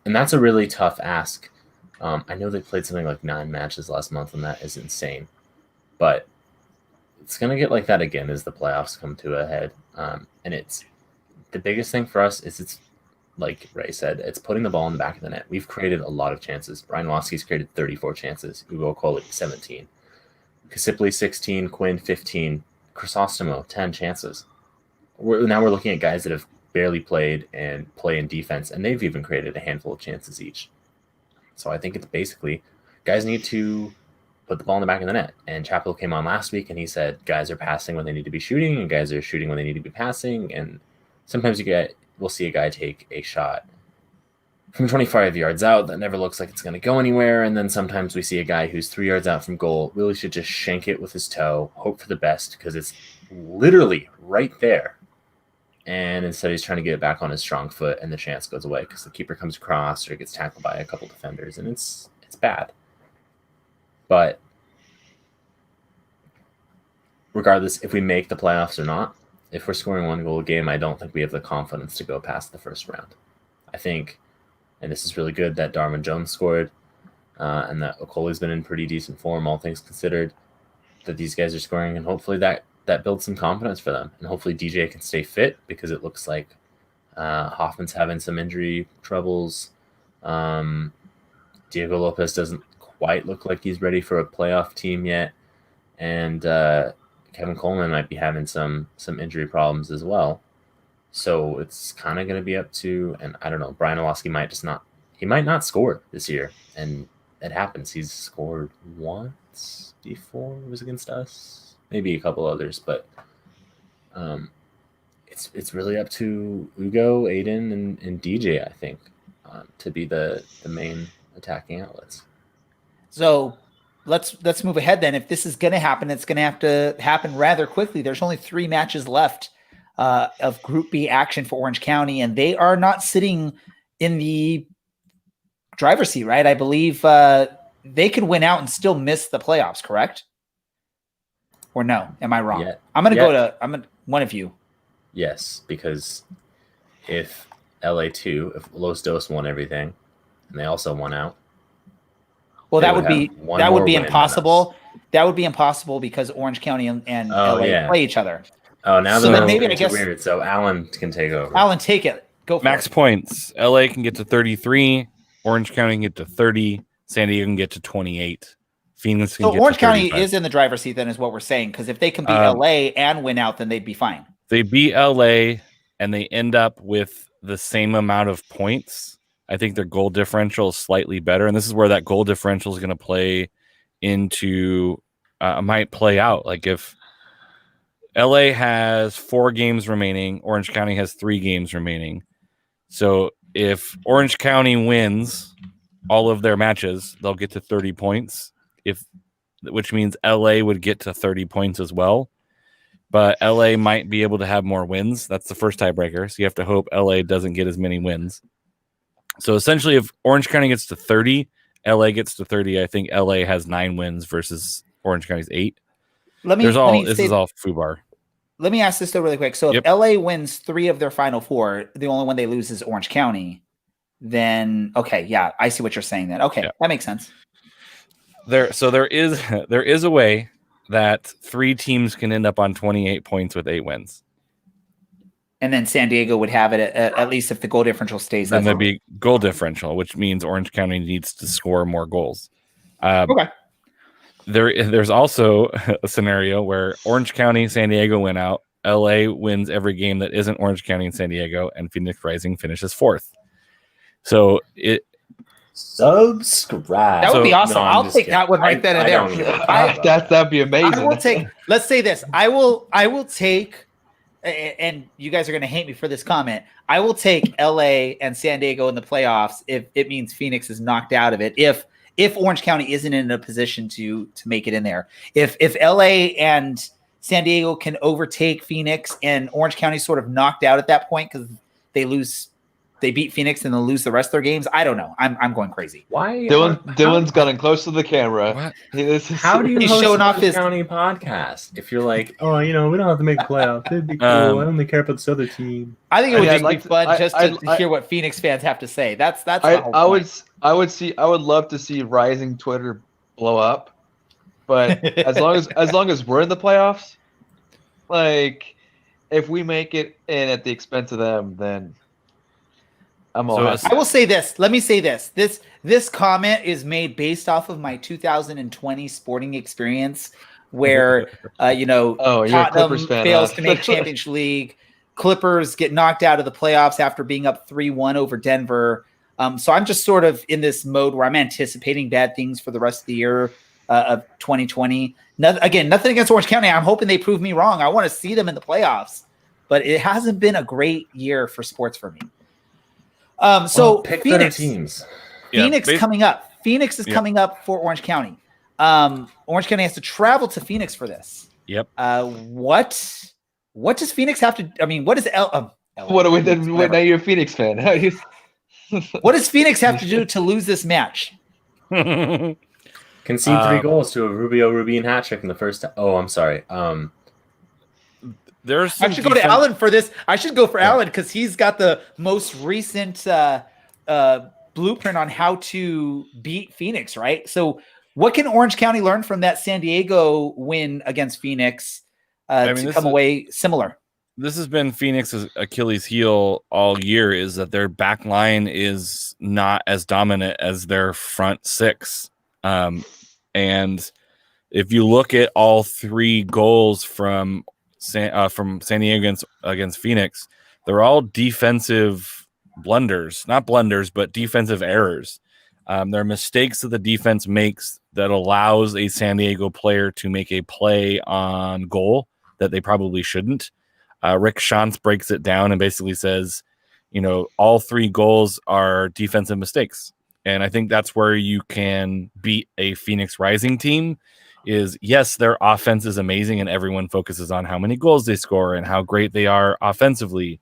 And that's a really tough ask. I know they played something like 9 matches last month, and that is insane. But it's going to get like that again as the playoffs come to a head. And it's the biggest thing for us is, it's like Ray said, it's putting the ball in the back of the net. We've created a lot of chances. Brian Waski's created 34 chances. Ugo Okoli, 17. Kasipli, 16. Quinn, 15. Chrysostomo, 10 chances. Now we're looking at guys that have barely played and play in defense, and they've even created a handful of chances each. So I think it's basically guys need to put the ball in the back of the net. And Chappell came on last week, and he said guys are passing when they need to be shooting, and guys are shooting when they need to be passing. And sometimes we'll see a guy take a shot from 25 yards out that never looks like it's going to go anywhere. And then sometimes we see a guy who's 3 yards out from goal really should just shank it with his toe, hope for the best, because it's literally right there. And instead he's trying to get it back on his strong foot, and the chance goes away because the keeper comes across or gets tackled by a couple defenders, and it's bad. But regardless, if we make the playoffs or not, if we're scoring 1 goal a game, I don't think we have the confidence to go past the first round. I think, and this is really good that Darwin Jones scored, and that Okoli's been in pretty decent form, all things considered, that these guys are scoring, and hopefully that builds some confidence for them. And hopefully DJ can stay fit, because it looks like Hoffman's having some injury troubles. Diego Lopez doesn't quite look like he's ready for a playoff team yet, and Kevin Coleman might be having some injury problems as well. So it's kind of going to be up to, and I don't know, Brian Olowski might not score this year, and it happens. He's scored once before it was against us, maybe a couple others, but it's really up to Ugo, Aiden, and DJ, I think, to be the main attacking outlets. So let's move ahead then. If this is going to happen, it's going to have to happen rather quickly. There's only 3 matches left of Group B action for Orange County, and they are not sitting in the driver's seat, right? I believe they could win out and still miss the playoffs, correct? Or no? Am I wrong? I'm going to go to one of you. Yes, because if LA2, if Los Dos won everything, and they also won out. Well, that would be impossible. That would be impossible because Orange County and LA play each other. Oh, now so they're maybe I guess weird. So Alan can take over. Alan, take it. Go for Max it. points. LA can get to 33. Orange County can get to 30. San Diego can get to 28. Phoenix can get Orange to 35. County is in the driver's seat then is what we're saying, because if they can beat LA and win out, then they'd be fine. They beat LA and they end up with the same amount of points. I think their goal differential is slightly better, and this is where that goal differential is going to play into might play out. Like if LA has 4 games remaining, Orange County has 3 games remaining. So if Orange County wins all of their matches, they'll get to 30 points. Which means LA would get to 30 points as well. But LA might be able to have more wins. That's the first tiebreaker. So you have to hope LA doesn't get as many wins. So essentially, if Orange County gets to 30, LA gets to 30. I think LA has 9 wins versus Orange County's 8. This is all FUBAR. Let me ask this though really quick. So if LA wins 3 of their final 4, the only one they lose is Orange County, then okay, yeah, I see what you're saying then. Okay, that makes sense. There is a way that 3 teams can end up on 28 points with 8 wins. And then San Diego would have it at least if the goal differential stays. Then there'd be goal differential, which means Orange County needs to score more goals. Okay. There's also a scenario where Orange County, San Diego win out. LA wins every game that isn't Orange County and San Diego, and Phoenix Rising finishes 4th. So subscribe. That would be awesome. I'll take that one right then and there. That'd be amazing. I will take. Let's say this. I will take. And you guys are going to hate me for this comment. I will take LA and San Diego in the playoffs if it means Phoenix is knocked out of it. If Orange County isn't in a position to make it in there. If LA and San Diego can overtake Phoenix and Orange County sort of knocked out at that point because they beat Phoenix and they'll lose the rest of their games. I don't know. I'm going crazy. Why? Dylan's gotten close to the camera. How do you host showing off his county podcast? If you're like, oh, we don't have to make the playoffs. It'd be cool. I only care about this other team. I think it would just be fun to hear what Phoenix fans have to say. That's the whole point. I would love to see Rising Twitter blow up, but as long as we're in the playoffs, like if we make it in at the expense of them, then I'm all happy. I will say this. Let me say this. This comment is made based off of my 2020 sporting experience where Tottenham fails to make Championship League. Clippers get knocked out of the playoffs after being up 3-1 over Denver. So I'm just sort of in this mode where I'm anticipating bad things for the rest of the year of 2020. Nothing against Orange County. I'm hoping they prove me wrong. I want to see them in the playoffs, but it hasn't been a great year for sports for me. Pick Phoenix teams. Coming up. Phoenix is coming up for Orange County. Orange County has to travel to Phoenix for this. Yep. What does Phoenix have to? I mean, what is LA? What are we then? Now you're a Phoenix fan. What does Phoenix have to do to lose this match? Concede 3 goals to a Rubin hat trick in the first. Oh, I'm sorry. I should go to Alan for this. I should go for Alan because he's got the most recent blueprint on how to beat Phoenix, right? So what can Orange County learn from that San Diego win against Phoenix to come away similar? This has been Phoenix's Achilles heel all year, is that their back line is not as dominant as their front 6. And if you look at all 3 goals from San Diego against Phoenix, they're all defensive blunders, not blunders, but defensive errors. They're mistakes that the defense makes that allows a San Diego player to make a play on goal that they probably shouldn't. Rick Schantz breaks it down and basically says, all 3 goals are defensive mistakes. And I think that's where you can beat a Phoenix Rising team is, yes, their offense is amazing and everyone focuses on how many goals they score and how great they are offensively.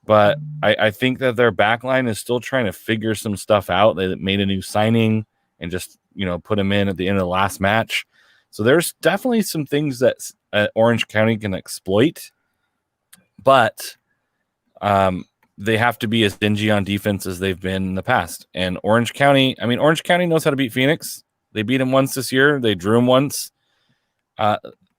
But I think that their back line is still trying to figure some stuff out. They made a new signing and just, put them in at the end of the last match. So there's definitely some things that Orange County can exploit. But they have to be as stingy on defense as they've been in the past. And Orange County knows how to beat Phoenix. They beat them once this year. They drew them once.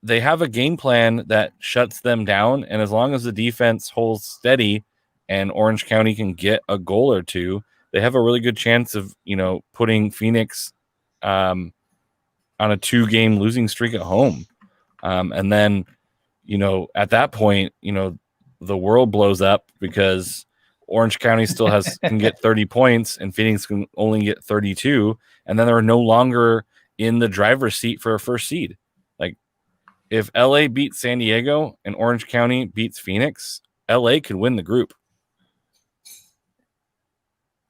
They have a game plan that shuts them down. And as long as the defense holds steady and Orange County can get a goal or 2, they have a really good chance of, putting Phoenix on a 2-game losing streak at home. And then, at that point, the world blows up because Orange County still can get 30 points and Phoenix can only get 32. And then they're no longer in the driver's seat for a first seed. Like if LA beats San Diego and Orange County beats Phoenix, LA could win the group.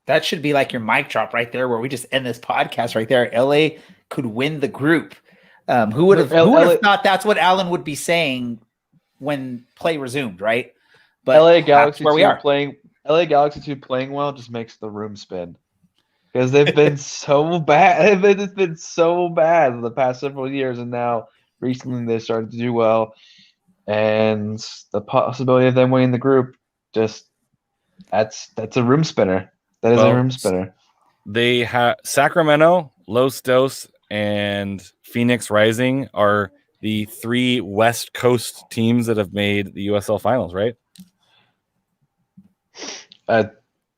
That should be like your mic drop right there, where we just end this podcast right there. LA could win the group. Who would have thought that's what Alan would be saying when play resumed, right? But LA Galaxy where we are playing LA Galaxy 2 playing well just makes the room spin. Because they've been so bad. It's been so bad the past several years, and now recently they started to do well. And the possibility of them winning the group, that's a room spinner. That is a room spinner. They have Sacramento, Los Dos, and Phoenix Rising are the 3 West Coast teams that have made the USL Finals, right? I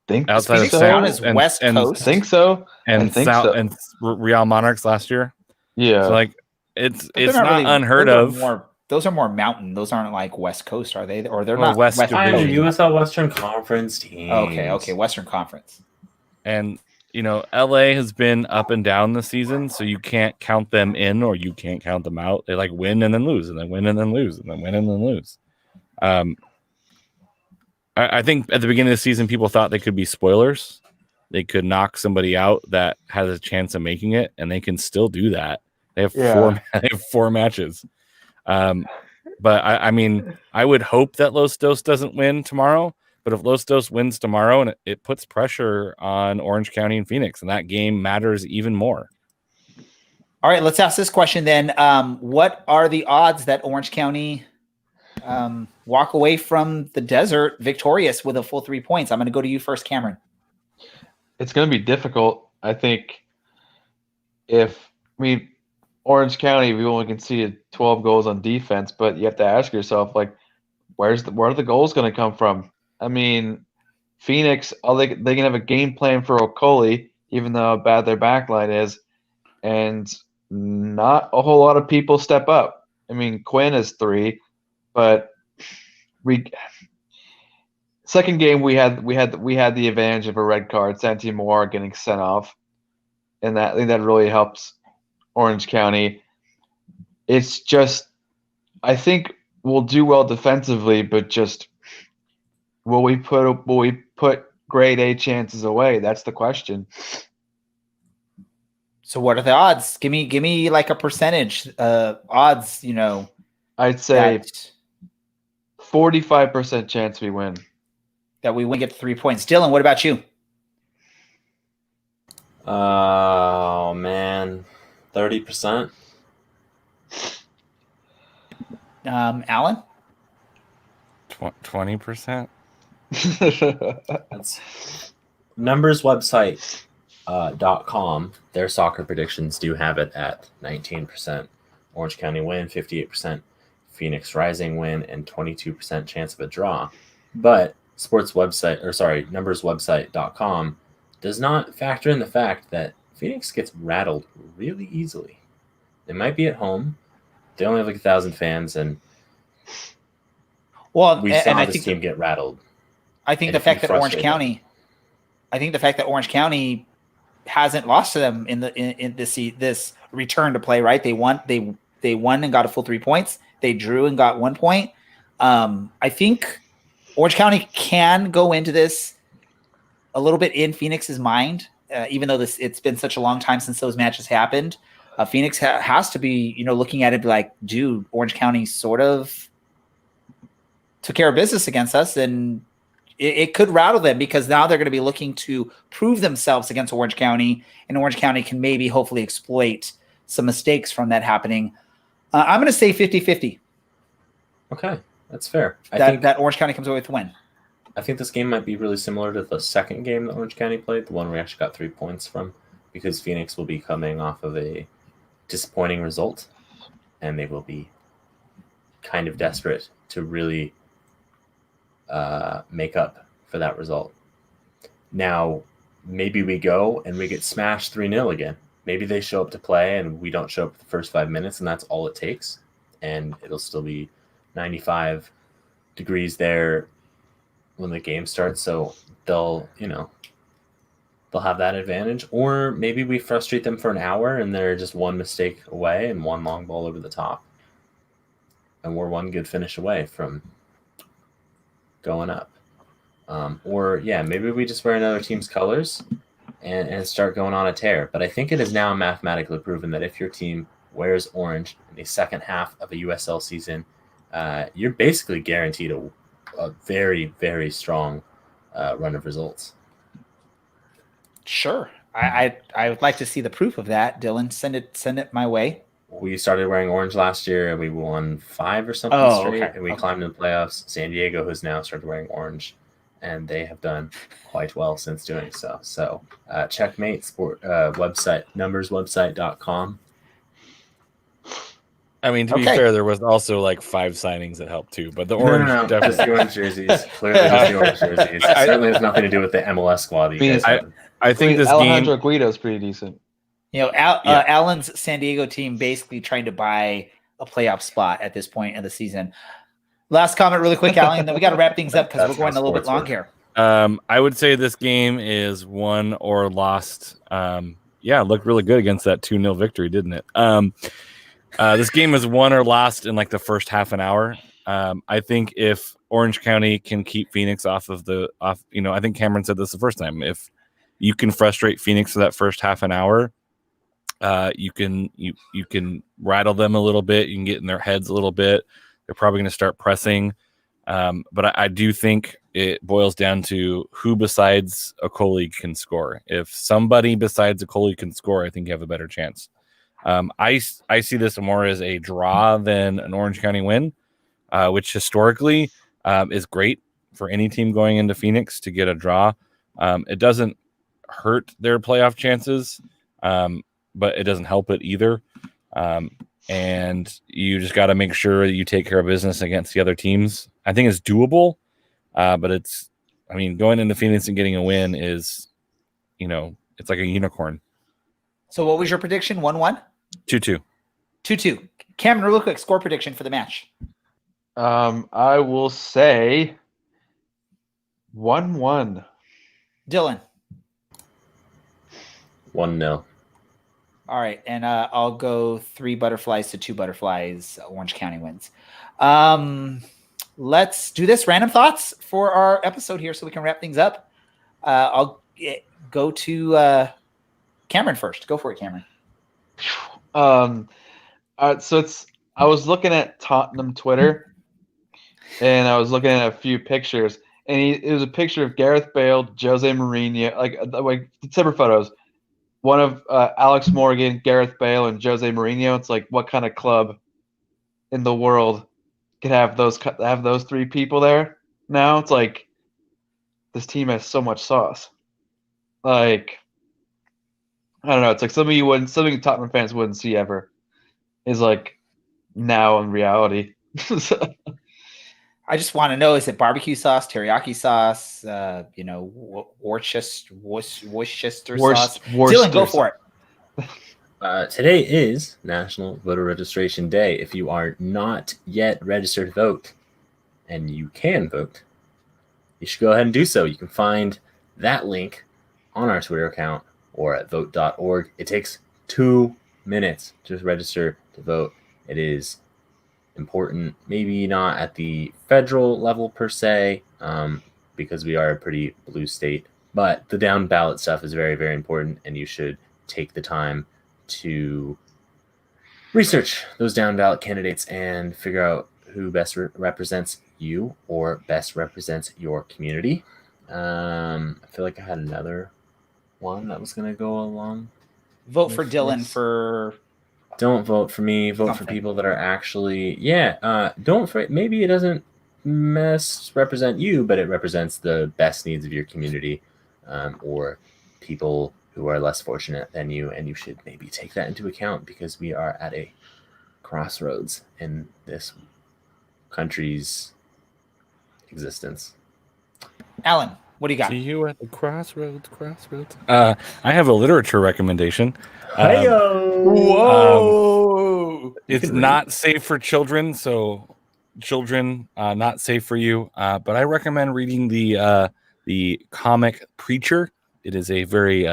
think outside Phoenix of Sound is West Coast. I think so. And and Real Monarchs last year. Yeah. So like it's not really unheard of. Those are more mountain. Those aren't like West Coast, are they? Or they're Well, not West Division. USL Western Conference teams. Okay, Western Conference. And LA has been up and down this season, so you can't count them in or you can't count them out. They like win and then lose, and then win and then lose, and then win and then lose. I think at the beginning of the season, people thought they could be spoilers. They could knock somebody out that has a chance of making it, and they can still do that. They have four matches. But I mean, I would hope that Los Dos doesn't win tomorrow. But if Los Dos wins tomorrow, and it puts pressure on Orange County and Phoenix, and that game matters even more. All right, let's ask this question then. What are the odds that Orange County walk away from the desert victorious with a full 3 points? I'm going to go to you first, Cameron. It's going to be difficult. I think Orange County, we only conceded 12 goals on defense, but you have to ask yourself, like, where are the goals going to come from? I mean, Phoenix, they can have a game plan for Okoli, even though how bad their backline is, and not a whole lot of people step up. I mean, Quinn is 3, but second game we had the advantage of a red card, Santi Moore getting sent off, and I think that really helps Orange County. It's just, I think we'll do well defensively, but just will we put grade A chances away? That's the question. So what are the odds? Give me like a percentage odds, I'd say 45% chance we win. That we win, get 3 points. Dylan, what about you? Oh man, 30%. Alan? 20%. That's numberswebsite.com. Their soccer predictions do have it at 19%. Orange County win, 58%. Phoenix Rising win, and 22% chance of a draw. But numberswebsite.com does not factor in the fact that Phoenix gets rattled really easily. They might be at home. They only have like 1,000 fans, and we saw this team get rattled. I think the fact that Orange County hasn't lost to them in this return to play, right? They won and got a full 3 points. They drew and got 1 point. I think Orange County can go into this a little bit in Phoenix's mind, even though it's been such a long time since those matches happened. Phoenix has to be, looking at it like, dude, Orange County sort of took care of business against us, and it could rattle them because now they're going to be looking to prove themselves against Orange County, and Orange County can maybe hopefully exploit some mistakes from that happening. I'm going to say 50-50. Okay, that's fair. I think that Orange County comes away with a win. I think this game might be really similar to the second game that Orange County played, the one we actually got 3 points from, because Phoenix will be coming off of a disappointing result, and they will be kind of desperate to really make up for that result. Now, maybe we go and we get smashed 3-0 again. Maybe they show up to play and we don't show up for the first 5 minutes, and that's all it takes. And it'll still be 95 degrees there when the game starts. So they'll have that advantage. Or maybe we frustrate them for an hour and they're just one mistake away and one long ball over the top. And we're one good finish away from going up. Maybe we just wear another team's colors and start going on a tear. But I think it is now mathematically proven that if your team wears orange in the second half of a USL season, you're basically guaranteed a very, very strong run of results. Sure. I would like to see the proof of that. Dylan, send it my way. We started wearing orange last year and we won 5 or something straight. Okay. And we climbed in the playoffs. San Diego has now started wearing orange, and they have done quite well since doing so. So Checkmate Sport website, numberswebsite.com. I mean, to be fair, there was also like 5 signings that helped too, but the orange definitely. Just the orange jerseys. Clearly just the orange jerseys. It certainly has nothing to do with the MLS squad. I think this Alejandro Guido's pretty decent. Alan's San Diego team basically trying to buy a playoff spot at this point of the season. Last comment really quick, Alan, and then we got to wrap things up because we're going a little bit long here. I would say this game is won or lost. It looked really good against that 2-0 victory, didn't it? This game is won or lost in like the first half an hour. I think if Orange County can keep Phoenix off, I think Cameron said this the first time. If you can frustrate Phoenix for that first half an hour, you can rattle them a little bit. You can get in their heads a little bit. They're probably going to start pressing. But I do think it boils down to who besides Okoli can score. If somebody besides Okoli can score, I think you have a better chance. I see this more as a draw than an Orange County win, which historically is great for any team going into Phoenix to get a draw. It doesn't hurt their playoff chances, but it doesn't help it either. And you just got to make sure that you take care of business against the other teams. I think it's doable, but going into Phoenix and getting a win is, it's like a unicorn. So what was your prediction? 1-1? 2-2. 2-2. Cameron, real quick, score prediction for the match. I will say 1-1. Dylan. 1-0. All right, and I'll go 3 butterflies to 2 butterflies. Orange County wins. Let's do this. Random thoughts for our episode here so we can wrap things up. I'll go to Cameron first. Go for it, Cameron. I was looking at Tottenham Twitter, and I was looking at a few pictures, and it was a picture of Gareth Bale, Jose Mourinho, like separate photos. One of Alex Morgan, Gareth Bale, and Jose Mourinho. It's like, what kind of club in the world could have those 3 people there? Now it's like this team has so much sauce. Like, I don't know. It's like something Tottenham fans wouldn't see ever. Is like now in reality. I just want to know: is it barbecue sauce, teriyaki sauce? Worcester sauce? Dylan, go for it. Today is National Voter Registration Day. If you are not yet registered to vote, and you can vote, you should go ahead and do so. You can find that link on our Twitter account or at vote.org. It takes 2 minutes to register to vote. It is important, maybe not at the federal level per se, because we are a pretty blue state, but the down ballot stuff is very, very important, and you should take the time to research those down ballot candidates and figure out who best represents you or best represents your community. I feel like I had another one that was going to go along. Vote for Dylan for. Don't vote for me. Vote for people that are actually, don't for, maybe it doesn't represent you, but it represents the best needs of your community, or people who are less fortunate than you, and you should maybe take that into account because we are at a crossroads in this country's existence. Alan, what do you got? See you at the crossroads. I have a literature recommendation. Whoa! It's not safe for children, so children, not safe for you. But I recommend reading the comic Preacher. It is a very,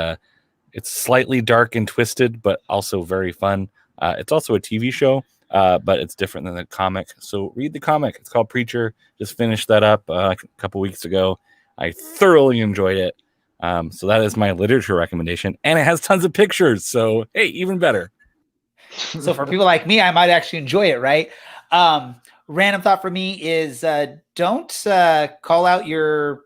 it's slightly dark and twisted, but also very fun. It's also a TV show, but it's different than the comic. So read the comic. It's called Preacher. Just finished that up a couple weeks ago. I thoroughly enjoyed it. So that is my literature recommendation, and it has tons of pictures. So, hey, even better. So for people like me, I might actually enjoy it, right? Random thought for me is don't call out your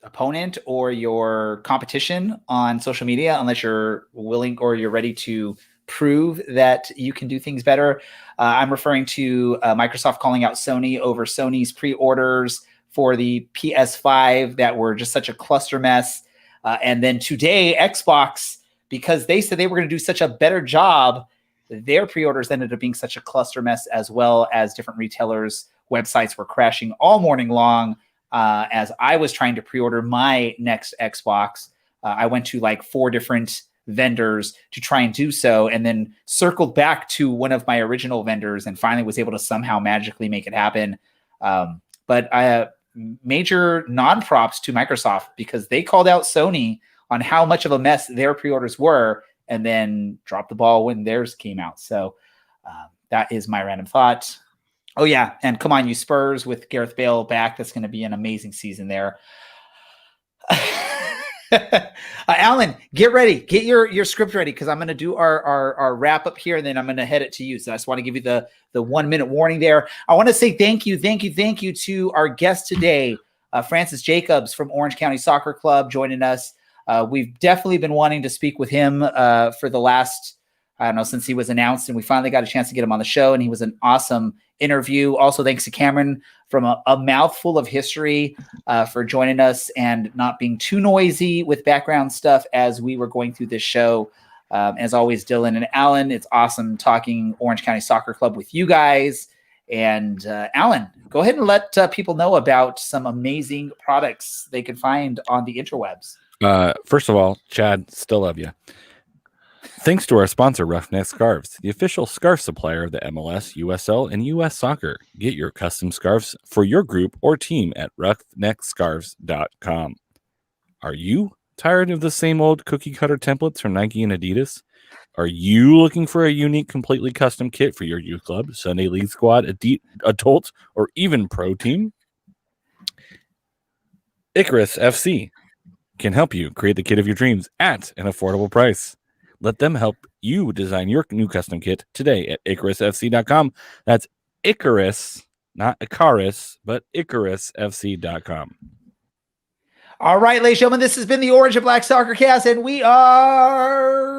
opponent or your competition on social media unless you're willing or you're ready to prove that you can do things better. I'm referring to Microsoft calling out Sony over Sony's pre-orders for the PS5 that were just such a cluster mess. And then today, Xbox, because they said they were going to do such a better job, their pre-orders ended up being such a cluster mess, as well as different retailers' websites were crashing all morning long. As I was trying to pre-order my next Xbox, I went to like 4 different vendors to try and do so, and then circled back to one of my original vendors and finally was able to somehow magically make it happen. But I major non-props to Microsoft because they called out Sony on how much of a mess their pre-orders were and then dropped the ball when theirs came out. So that is my random thought. Oh, yeah. And come on, you Spurs with Gareth Bale back. That's going to be an amazing season there. Alan, get ready. Get your script ready because I'm going to do our wrap up here, and then I'm going to head it to you. So I just want to give you the 1 minute warning there. I want to say thank you to our guest today, Francis Jacobs from Orange County Soccer Club, joining us. We've definitely been wanting to speak with him for the last, I don't know, since he was announced, and we finally got a chance to get him on the show, and he was an awesome interview. Also, thanks to Cameron from a mouthful of history for joining us and not being too noisy with background stuff as we were going through this show. As always, Dylan and Alan, it's awesome talking Orange County Soccer Club with you guys. And Alan, go ahead and let people know about some amazing products they can find on the interwebs. First of all, Chad, still love you. Thanks to our sponsor, Roughneck Scarves, the official scarf supplier of the MLS, USL, and US Soccer. Get your custom scarves for your group or team at roughneckscarves.com. Are you tired of the same old cookie cutter templates from Nike and Adidas? Are you looking for a unique, completely custom kit for your youth club, Sunday League squad, adult, or even pro team? Icarus FC can help you create the kit of your dreams at an affordable price. Let them help you design your new custom kit today at IcarusFC.com. That's Icarus, not Icarus, but IcarusFC.com. All right, ladies and gentlemen, this has been the Orange and Black Soccer Cast, and we are